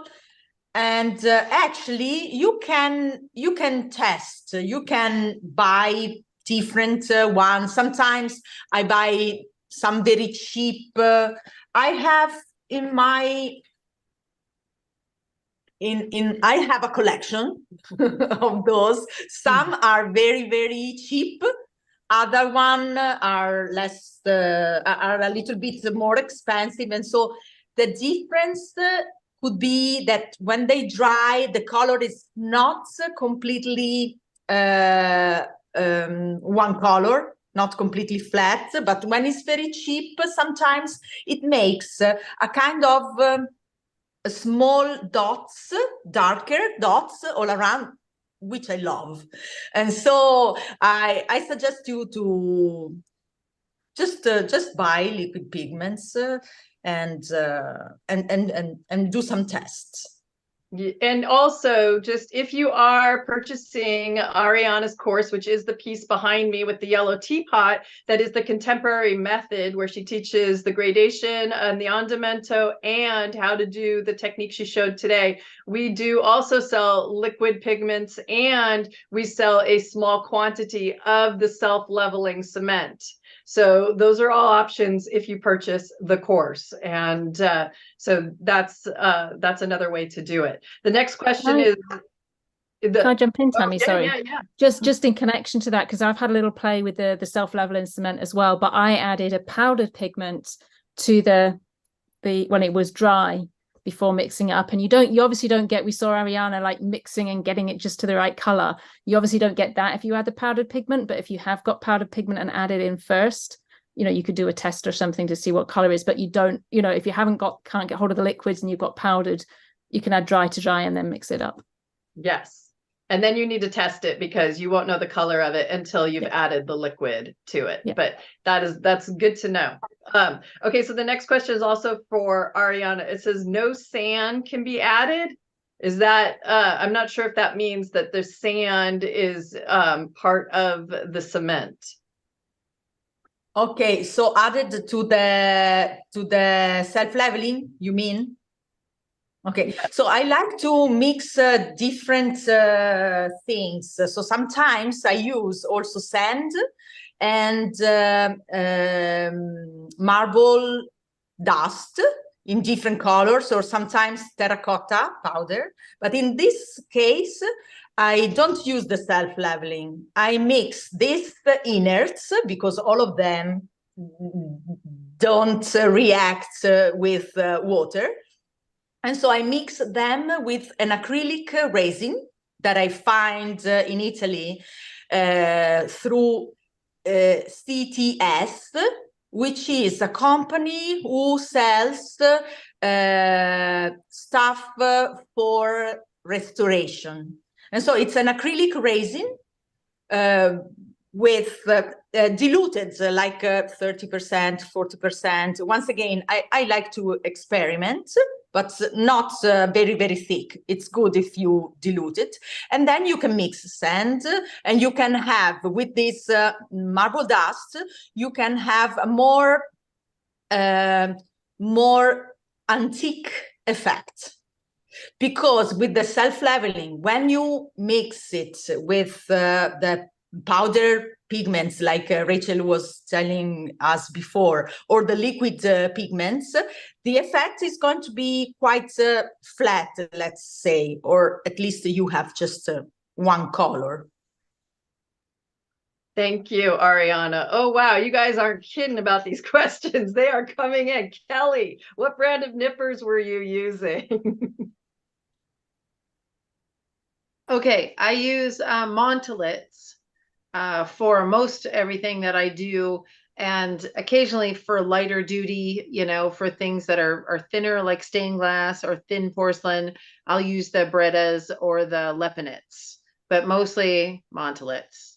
And actually, you can test. You can buy different ones. Sometimes I buy some very cheap. I have in my I have a collection of those. Some are very, very cheap. Other one are less, are a little bit more expensive. And so the difference could be that when they dry, the color is not completely one color, not completely flat. But when it's very cheap, sometimes it makes a kind of small dots, darker dots all around, which I love. And so I suggest you to just buy liquid pigments and do some tests. And also, just if you are purchasing Arianna's course, which is the piece behind me with the yellow teapot, that is the contemporary method where she teaches the gradation and the andamento and how to do the technique she showed today. We do also sell liquid pigments, and we sell a small quantity of the self-leveling cement. So those are all options if you purchase the course. And so that's another way to do it. The next question is... Can I jump in, Tami? Sorry. Yeah. Just in connection to that, because I've had a little play with the self-leveling cement as well, but I added a powdered pigment to the when it was dry before mixing it up. And you obviously don't get, we saw Arianna like mixing and getting it just to the right color. You obviously don't get that if you add the powdered pigment, but if you have got powdered pigment and add it in first, you could do a test or something to see what color is, but you don't, if you can't get hold of the liquids and you've got powdered, you can add dry to dry and then mix it up. Yes. And then you need to test it because you won't know the color of it until you've added the liquid to it. But that's good to know. Okay, so the next question is also for Ariana. It says no sand can be added. Is that I'm not sure if that means that the sand is part of the cement. Okay, so added to the self-leveling, you mean? Okay, so I like to mix different things. So sometimes I use also sand and marble dust in different colors, or sometimes terracotta powder. But in this case, I don't use the self-leveling. I mix these inerts because all of them don't react with water. And so I mix them with an acrylic resin that I find in Italy through CTS, which is a company who sells stuff for restoration. And so it's an acrylic resin with diluted like 30%, 40%. Once again, I like to experiment, but not very, very thick. It's good if you dilute it. And then you can mix sand, and you can have, with this marble dust, you can have a more antique effect. Because with the self-leveling, when you mix it with the powder pigments, like Rachel was telling us before, or the liquid pigments, the effect is going to be quite flat, let's say, or at least you have just one color. Thank you, Ariana. Oh, wow. You guys aren't kidding about these questions. They are coming in. Kelley, what brand of nippers were you using? Okay, I use Montolets for most everything that I do, and occasionally for lighter duty, for things that are thinner, like stained glass or thin porcelain, I'll use the Brettas or the Lepinets, but mostly Montolets.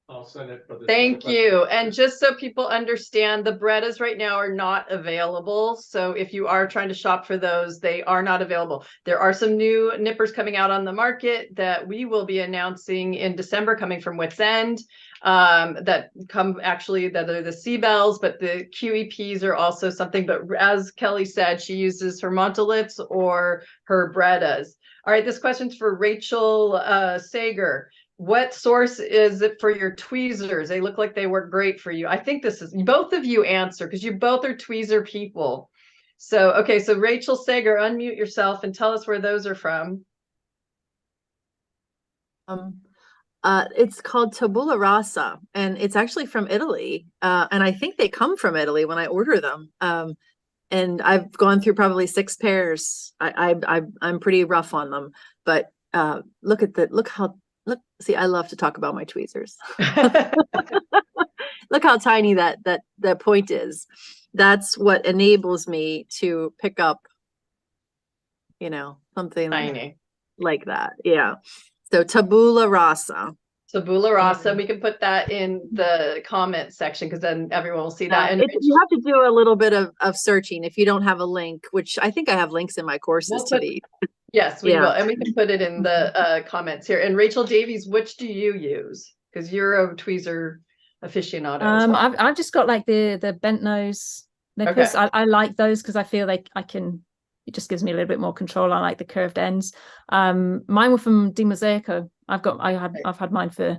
I'll send it for the Thank you. And just so people understand, the Brettas right now are not available. So if you are trying to shop for those, they are not available. There are some new nippers coming out on the market that we will be announcing in December, coming from Wits End, that are the C-Bells, but the QEPs are also something. But as Kelley said, she uses her Montolets or her Brettas. All right, this question's for Rachel Sager. What source is it for your tweezers? They look like they work great for you. I think this is, both of you answer, because you both are tweezer people. So, okay, so Rachel Sager, unmute yourself and tell us where those are from. It's called Tabula Rasa, and it's actually from Italy. And I think they come from Italy when I order them. And I've gone through probably 6 pairs. I'm pretty rough on them, but see, I love to talk about my tweezers. Look how tiny that point is. That's what enables me to pick up, something Tiny like that. Yeah. So Tabula Rasa. Tabula Rasa. We can put that in the comment section because then everyone will see that. And you have to do a little bit of searching if you don't have a link, which I think I have links in my courses to these. Yes, we will. And we can put it in the comments here. And Rachel Davies, which do you use? Because you're a tweezer aficionado. As well. I've just got like the bent nose nippers. Okay. I like those because I feel like it just gives me a little bit more control. I like the curved ends. Mine were from Mosaic. I've had mine for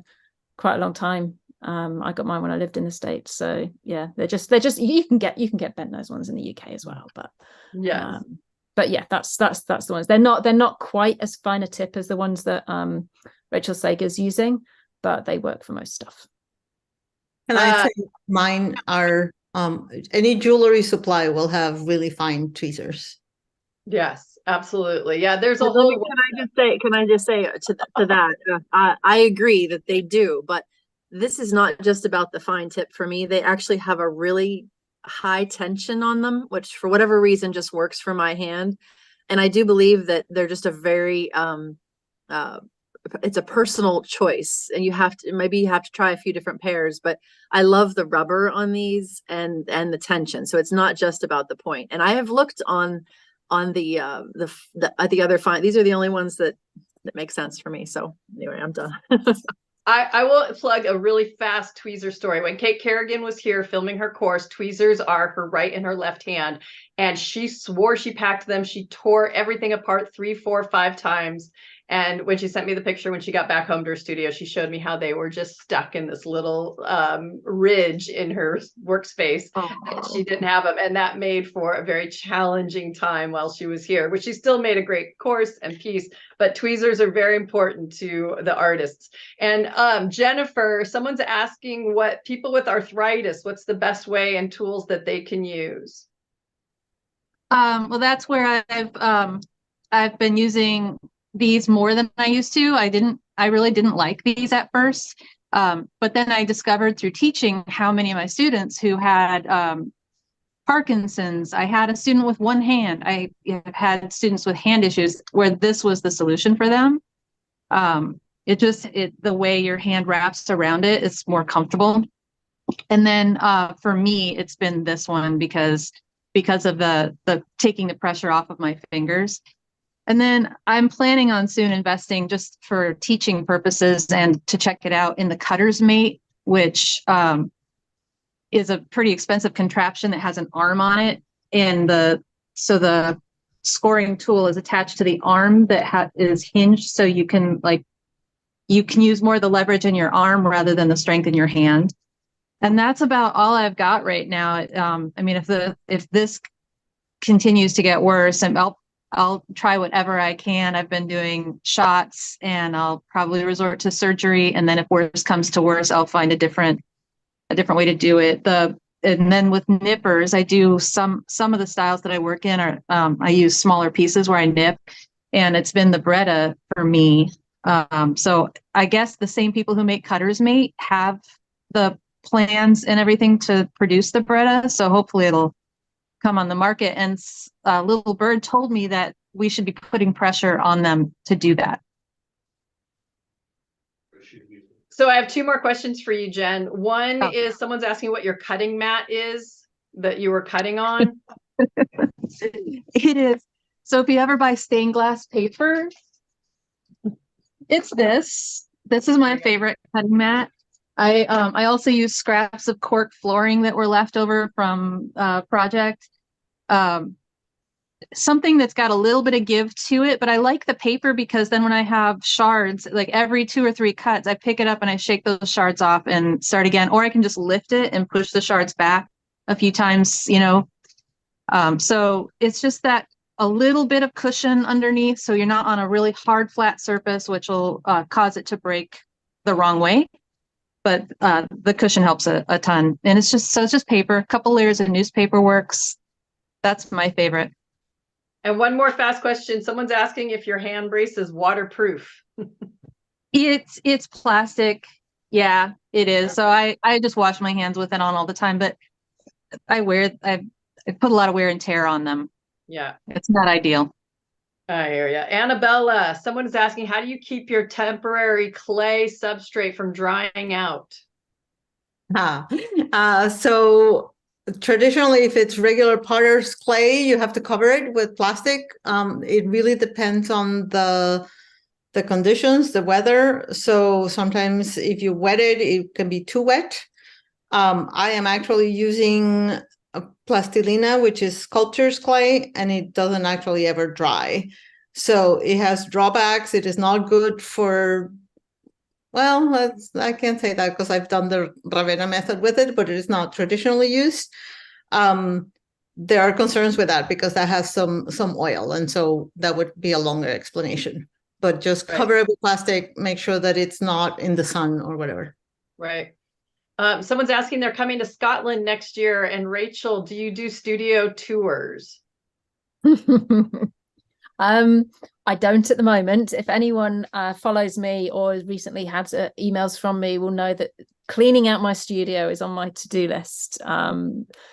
quite a long time. I got mine when I lived in the States. So yeah, they're just you can get bent nose ones in the UK as well. But yeah. But yeah, that's the ones. They're not quite as fine a tip as the ones that Rachel Sager's using, but they work for most stuff. And I'd say mine are any jewelry supply will have really fine tweezers. Yes, absolutely. Yeah, there's a whole. Can I just say to that? I agree that they do, but this is not just about the fine tip for me. They actually have a really high tension on them, which for whatever reason just works for my hand. And I do believe that they're just a very, it's a personal choice, and maybe you have to try a few different pairs, but I love the rubber on these and the tension. So it's not just about the point. And I have looked on the other fine. These are the only ones that make sense for me. So anyway, I'm done. I will plug a really fast tweezer story. When Kate Kerrigan was here filming her course, tweezers are her right and her left hand. And she swore she packed them. She tore everything apart 3, 4, 5 times. And when she sent me the picture, when she got back home to her studio, she showed me how they were just stuck in this little ridge in her workspace. And she didn't have them. And that made for a very challenging time while she was here, which she still made a great course and piece. But tweezers are very important to the artists. And Jennifer, someone's asking what people with arthritis, what's the best way and tools that they can use? Well, that's where I've been using these more than I used to. I really didn't like these at first. But then I discovered through teaching how many of my students who had Parkinson's. I had a student with one hand. I have had students with hand issues where this was the solution for them. The way your hand wraps around it, it's more comfortable. And then for me, it's been this one because of the taking the pressure off of my fingers. And then I'm planning on soon investing, just for teaching purposes and to check it out, in the cutter's mate, which is a pretty expensive contraption that has an arm on it. And so the scoring tool is attached to the arm that is hinged. So you can use more of the leverage in your arm rather than the strength in your hand. And that's about all I've got right now. I mean, if this continues to get worse, and I'll try whatever I can. I've been doing shots, and I'll probably resort to surgery. And then if worse comes to worse, I'll find a different way to do it. And then with nippers, I do some of the styles that I work in are, I use smaller pieces where I nip, and it's been the Bretta for me. So I guess the same people who make Cutter's Mate have the plans and everything to produce the Bretta. So hopefully it'll come on the market. And Little Bird told me that we should be putting pressure on them to do that. So I have 2 more questions for you, Jen. One is someone's asking what your cutting mat is that you were cutting on. It is. So if you ever buy stained glass paper, it's this. This is my favorite cutting mat. I also use scraps of cork flooring that were left over from project. Something that's got a little bit of give to it, but I like the paper because then when I have shards, like every 2 or 3 cuts, I pick it up and I shake those shards off and start again, or I can just lift it and push the shards back a few times, so it's just that a little bit of cushion underneath, so you're not on a really hard flat surface, which will cause it to break the wrong way. But the cushion helps a ton. And it's just paper. A couple layers of newspaper works. That's my favorite. And one more fast question. Someone's asking if your hand brace is waterproof. It's plastic. Yeah, it is. So I just wash my hands with it on all the time, but I put a lot of wear and tear on them. Yeah. It's not ideal. I hear you. Annabella, someone is asking, how do you keep your temporary clay substrate from drying out? So traditionally, if it's regular potter's clay, you have to cover it with plastic. It really depends on the conditions, the weather. So sometimes if you wet it, it can be too wet. I am actually using a plastilina, which is sculptor's clay, and it doesn't actually ever dry. So it has drawbacks. It is not good for, well, I can't say that because I've done the Ravenna method with it, but it is not traditionally used. There are concerns with that because that has some oil, and so that would be a longer explanation. But just cover it with plastic, make sure that it's not in the sun or whatever. Right. Someone's asking, they're coming to Scotland next year. And Rachel, do you do studio tours? I don't at the moment. If anyone follows me or has recently had emails from me, will know that cleaning out my studio is on my to-do list.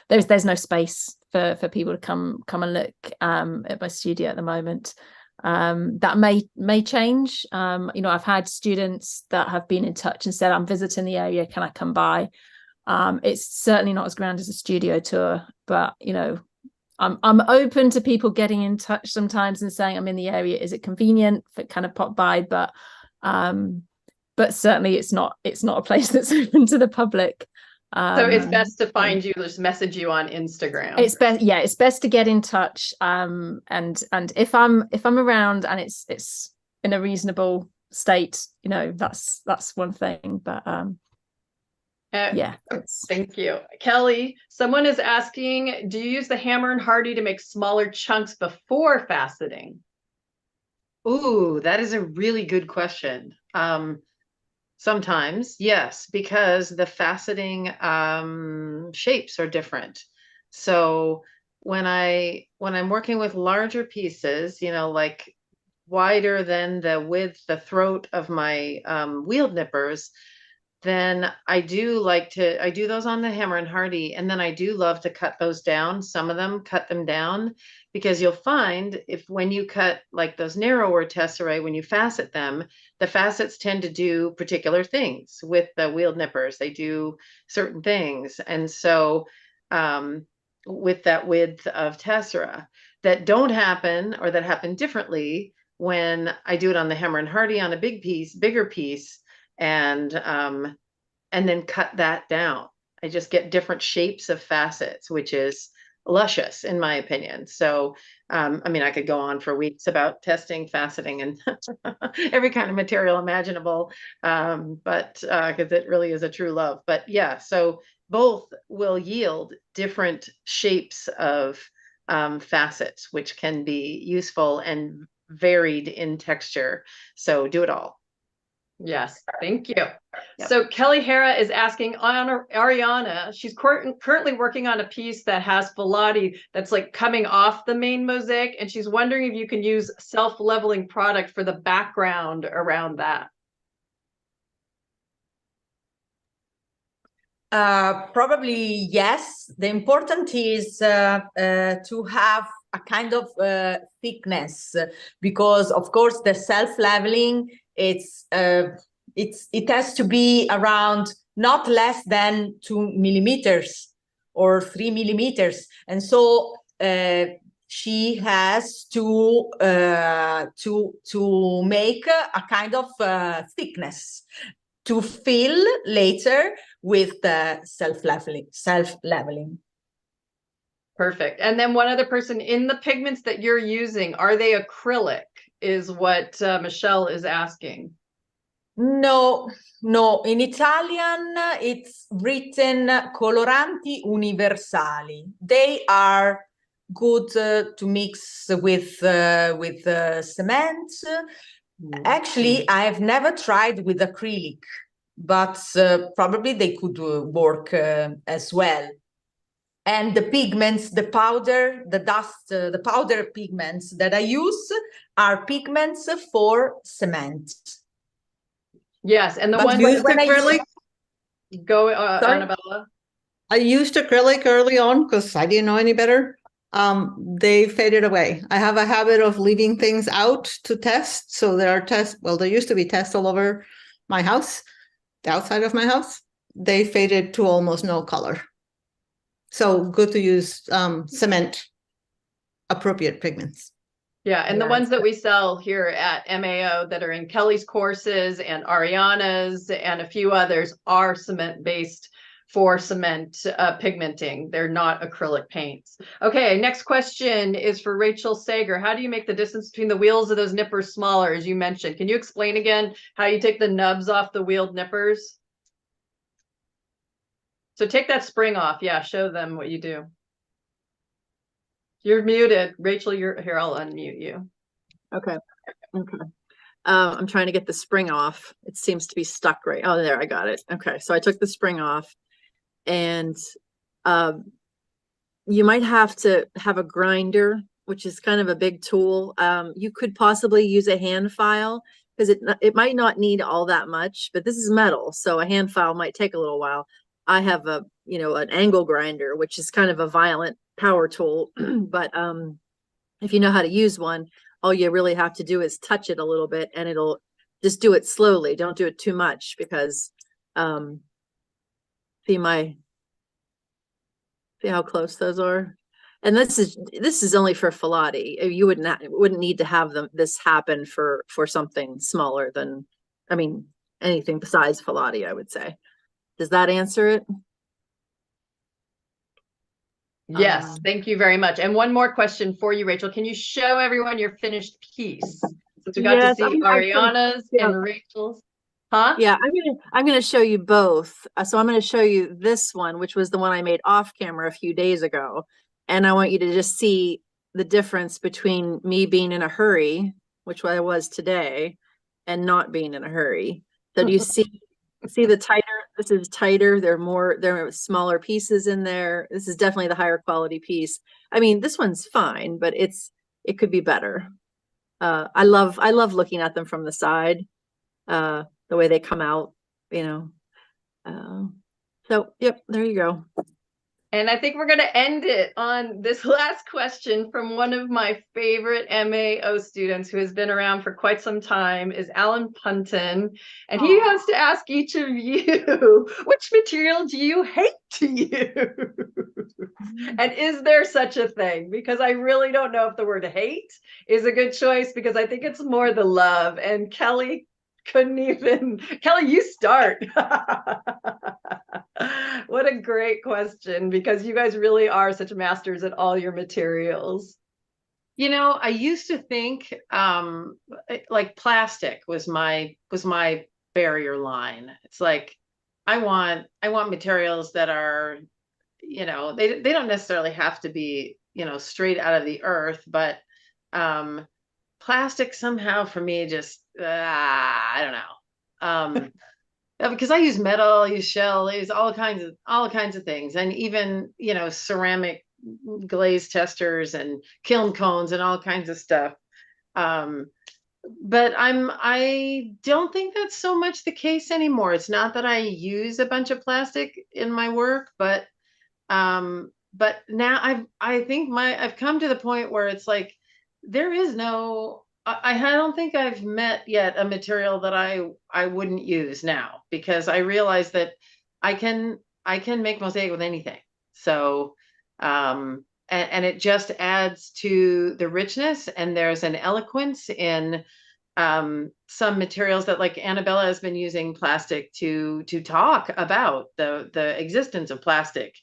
There's no space for people to come and look at my studio at the moment. That may change. I've had students that have been in touch and said, I'm visiting the area, can I come by? It's certainly not as grand as a studio tour, but I'm open to people getting in touch sometimes and saying, I'm in the area, is it convenient for kind of pop by? But certainly it's not a place that's open to the public. So it's best to find you, just message you on Instagram. It's best to get in touch. And if I'm around and it's in a reasonable state, that's one thing. But yeah. Thank you. Kelley, someone is asking, do you use the hammer and hardy to make smaller chunks before faceting? Ooh, that is a really good question. Sometimes, yes, because the faceting shapes are different. So when I'm working with larger pieces, like wider than the width, the throat of my wheeled nippers, then I do those on the hammer and hardy, and then I do love to cut those down. Some of them, cut them down, because you'll find when you cut like those narrower tesserae, when you facet them, the facets tend to do particular things with the wheeled nippers. They do certain things. And so with that width of tessera that don't happen, or that happen differently when I do it on the hammer and hardy on a bigger piece, and then cut that down. I just get different shapes of facets, which is luscious in my opinion. So, I could go on for weeks about testing, faceting, and every kind of material imaginable, but because it really is a true love. But yeah, so both will yield different shapes of facets, which can be useful and varied in texture. So do it all. Yes, thank you. Yep. So Kelley Hara is asking on Arianna, she's currently working on a piece that has velati that's like coming off the main mosaic, and she's wondering if you can use self-leveling product for the background around that. Probably yes. The important is to have a kind of thickness, because of course the self-leveling, it has to be around not less than 2 millimeters or 3 millimeters, and so she has to make a kind of thickness to fill later with the self-leveling. Perfect. And then one other person, in the pigments that you're using, are they acrylic? Is what Michelle is asking. No. In Italian, it's written coloranti universali. They are good to mix with cement. Actually, I have never tried with acrylic, but probably they could work as well. And the pigments, the powder, the dust, the powder pigments that I use are pigments for cement. Yes, and the ones used acrylic. Go, Annabella. I used acrylic early on because I didn't know any better. They faded away. I have a habit of leaving things out to test. So there are tests. Well, there used to be tests all over my house, the outside of my house. They faded to almost no color. So good to use cement appropriate pigments. Yeah, and the ones that we sell here at MAO that are in Kelley's courses and Ariana's and a few others are cement-based for cement pigmenting. They're not acrylic paints. Okay, next question is for Rachel Sager. How do you make the distance between the wheels of those nippers smaller, as you mentioned? Can you explain again how you take the nubs off the wheeled nippers? So take that spring off. Yeah, show them what you do. You're muted. Rachel, you're here. I'll unmute you. Okay. I'm trying to get the spring off. It seems to be stuck right. Oh, there, I got it. Okay, so I took the spring off, and you might have to have a grinder which is kind of a big tool. You could possibly use a hand file because it might not need all that much, but this is metal, so a hand file might take a little while. I have an angle grinder, which is kind of a violent power tool, but if you know how to use one, all you really have to do is touch it a little bit, and it'll just do it slowly. Don't do it too much because see how close those are. And this is only for Filati. You wouldn't need to have this happen for something smaller than, I mean, anything besides Filati, I would say. Does that answer it? Yes, thank you very much. And one more question for you, Rachel. Can you show everyone your finished piece? Since we got to see Ariana's and Rachel's. Huh? Yeah, I'm gonna show you both. So I'm gonna show you this one, which was the one I made off camera a few days ago. And I want you to just see the difference between me being in a hurry, which I was today, and not being in a hurry. So do you see the tighter? This is tighter. There are smaller pieces in there. This is definitely the higher quality piece. I mean, this one's fine, but it could be better. I love looking at them from the side. The way they come out, so yep, there you go. And I think we're going to end it on this last question from one of my favorite MAO students who has been around for quite some time, is Alan Punton. And he has to ask each of you, which material do you hate to use? And is there such a thing? Because I really don't know if the word hate is a good choice, because I think it's more the love. And Kelley, you start. What a great question, because you guys really are such masters at all your materials. I used to think like plastic was my barrier line. It's like I want materials that are, they don't necessarily have to be, straight out of the earth, but plastic somehow for me just I don't know. Because I use metal, I use shell, I use all kinds of things, and even ceramic glaze testers and kiln cones and all kinds of stuff. But I don't think that's so much the case anymore. It's not that I use a bunch of plastic in my work, but now I think I've come to the point where it's like there is no. I don't think I've met yet a material that I wouldn't use now, because I realize that I can make mosaic with anything. So, and it just adds to the richness, and there's an eloquence in some materials that, like, Anabella has been using plastic to talk about the existence of plastic.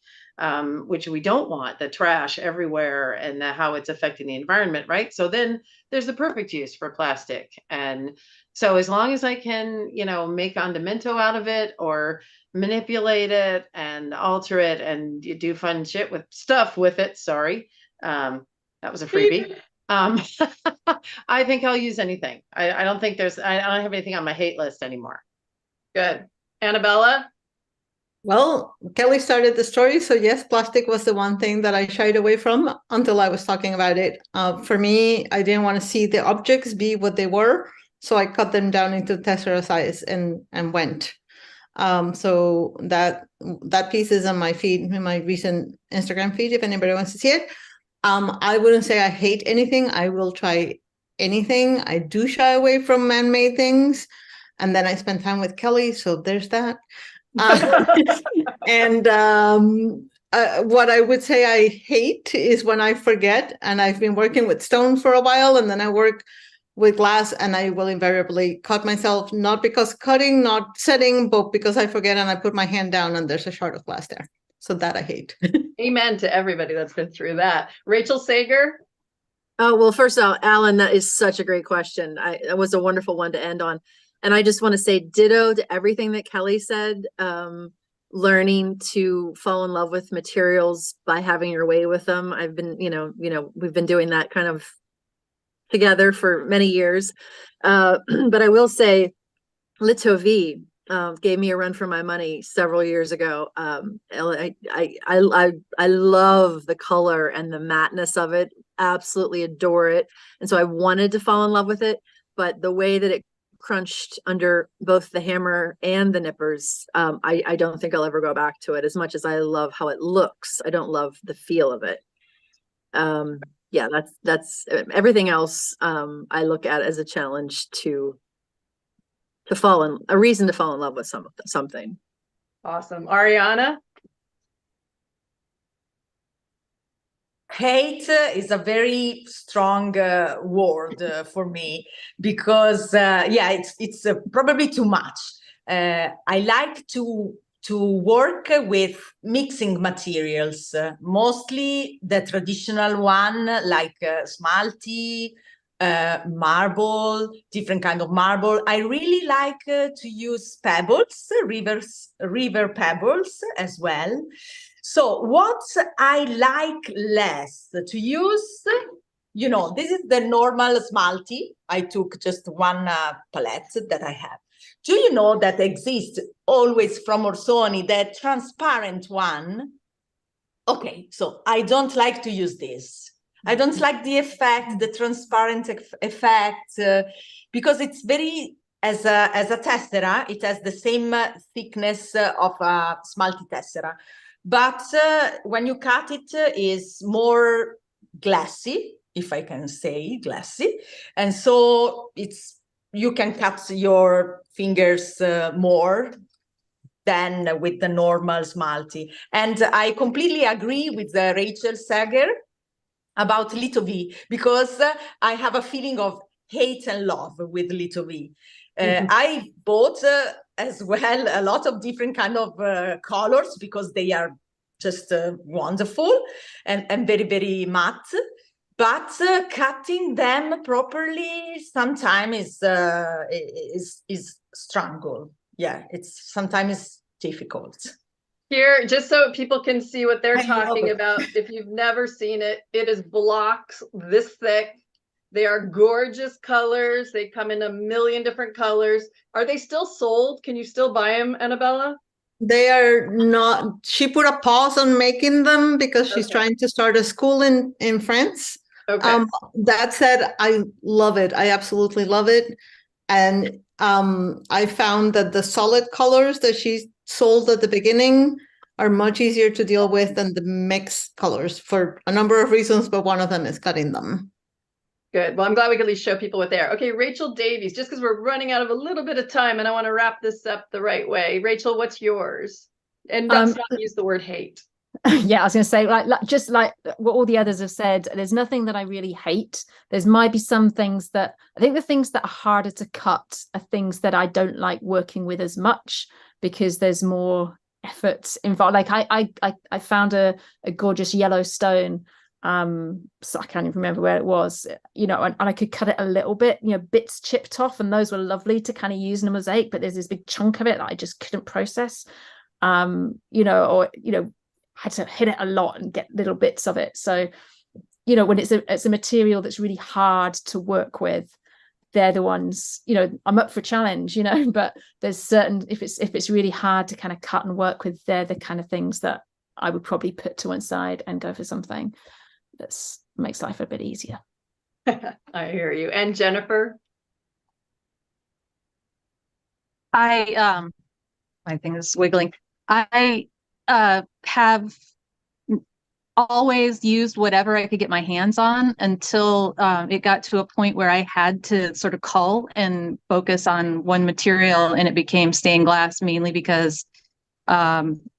Which we don't want, the trash everywhere and how it's affecting the environment, right? So then there's the perfect use for plastic. And so as long as I can, make andamento out of it or manipulate it and alter it and you do fun shit with it, sorry. That was a freebie. I think I'll use anything. I don't think I don't have anything on my hate list anymore. Good. Anabella? Well, Kelley started the story, so yes, plastic was the one thing that I shied away from until I was talking about it. For me, I didn't want to see the objects be what they were, so I cut them down into tessera size and went. So that piece is on my feed, in my recent Instagram feed, if anybody wants to see it. I wouldn't say I hate anything. I will try anything. I do shy away from man-made things, and then I spend time with Kelley, so there's that. And what I would say I hate is when I forget, and I've been working with stone for a while, and then I work with glass, and I will invariably cut myself, not because cutting, not setting, but because I forget and I put my hand down and there's a shard of glass there. So that I hate. Amen to everybody that's been through that. Rachel Sager? Oh, well, first of all, Alan, that is such a great question. It was a wonderful one to end on. And I just want to say ditto to everything that Kelley said. Learning to fall in love with materials by having your way with them. I've been, we've been doing that kind of together for many years. But I will say, Litovie gave me a run for my money several years ago. I love the color and the mattness of it. Absolutely adore it. And so I wanted to fall in love with it, but the way that it crunched under both the hammer and the nippers, I don't think I'll ever go back to it. As much as I love how it looks, I don't love the feel of it. Yeah, that's everything else. I look at as a challenge to a reason to fall in love with something. Awesome. Ariana? Hate is a very strong word for me because yeah, it's probably too much. I like to work with mixing materials, mostly the traditional one like smalty, marble, different kind of marble. I really like to use pebbles, river pebbles as well. So what I like less to use, you know, this is the normal smalty. I took just one palette that I have. Do you know that exists always from Orsoni, the transparent one? Okay, so I don't like to use this. I don't like the effect, the transparent effect, because it's very, as a tessera, it has the same thickness of a smalty tessera. But when you cut it, is more glassy, if I can say glassy. And so you can cut your fingers more than with the normal smalty. And I completely agree with Rachel Sager about Little V, because I have a feeling of hate and love with Little V. I bought as well a lot of different kind of colors because they are just wonderful and very, very matte. But cutting them properly sometimes is struggle. Yeah, it's sometimes difficult. Here, just so people can see what they're I love talking it. about, if you've never seen it, it is blocks this thick. They are gorgeous colors. They come in a million different colors. Are they still sold? Can you still buy them, Annabella? They are not. She put a pause on making them because she's Okay. trying to start a school in France. Okay. That said, I love it. I absolutely love it. And I found that the solid colors that she sold at the beginning are much easier to deal with than the mixed colors for a number of reasons, but one of them is cutting them. Good. Well, I'm glad we could at least show people what they are. Okay, Rachel Davies, just because we're running out of a little bit of time and I want to wrap this up the right way. Rachel, what's yours? And let's not use the word hate. Yeah, I was going to say, just like what all the others have said, there's nothing that I really hate. There's might be some things that I think the things that are harder to cut are things that I don't like working with as much because there's more effort involved. Like I found a gorgeous yellow stone. So I can't even remember where it was, you know, and I could cut it a little bit, you know, bits chipped off, and those were lovely to kind of use in a mosaic, but there's this big chunk of it that I just couldn't process, you know, or, you know, had to hit it a lot and get little bits of it. So, you know, when it's a material that's really hard to work with, they're the ones, you know, I'm up for a challenge, you know, but there's certain, if it's really hard to kind of cut and work with, they're the kind of things that I would probably put to one side and go for something that makes life a bit easier. I hear you. And Jennifer? My thing is wiggling. I have always used whatever I could get my hands on until it got to a point where I had to sort of cull and focus on one material, and it became stained glass, mainly because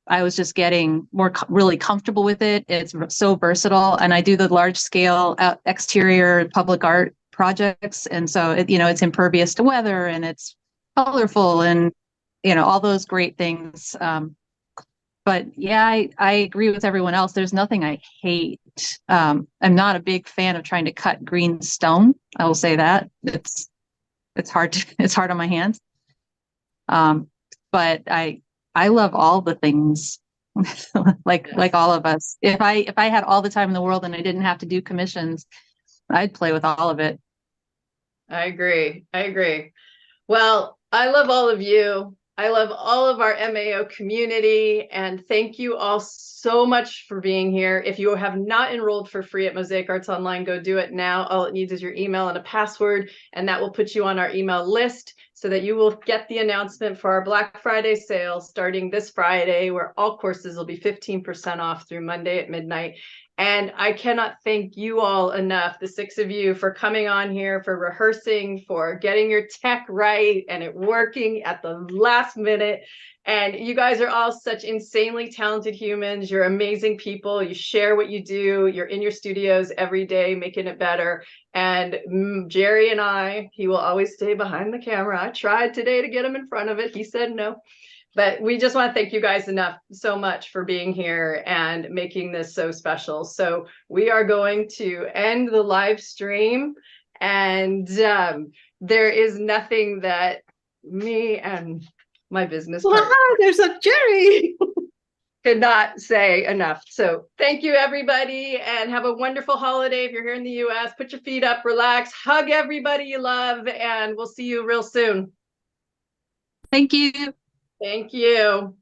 I was just getting really comfortable with it. It's so versatile, and I do the large scale exterior public art projects, and so it's impervious to weather, and it's colorful, and all those great things. But yeah, I agree with everyone else. There's nothing I hate. I'm not a big fan of trying to cut green stone. I will say that it's hard. It's hard on my hands. But I love all the things, like all of us. If I had all the time in the world and I didn't have to do commissions, I'd play with all of it. I agree. Well, I love all of you. I love all of our MAO community, and thank you all so much for being here. If you have not enrolled for free at Mosaic Arts Online, go do it now. All it needs is your email and a password, and that will put you on our email list so that you will get the announcement for our Black Friday sale starting this Friday, where all courses will be 15% off through Monday at midnight. And I cannot thank you all enough, the 6 of you, for coming on here, for rehearsing, for getting your tech right and it working at the last minute. And you guys are all such insanely talented humans. You're amazing people. You share what you do. You're in your studios every day, making it better. And Jerry and I, he will always stay behind the camera. I tried today to get him in front of it. He said no. But we just want to thank you guys so much for being here and making this so special. So we are going to end the live stream, and there is nothing that me and my business partner There's a Jerry. could not say enough. So thank you, everybody, and have a wonderful holiday. If you're here in the US, put your feet up, relax, hug everybody you love, and we'll see you real soon. Thank you. Thank you.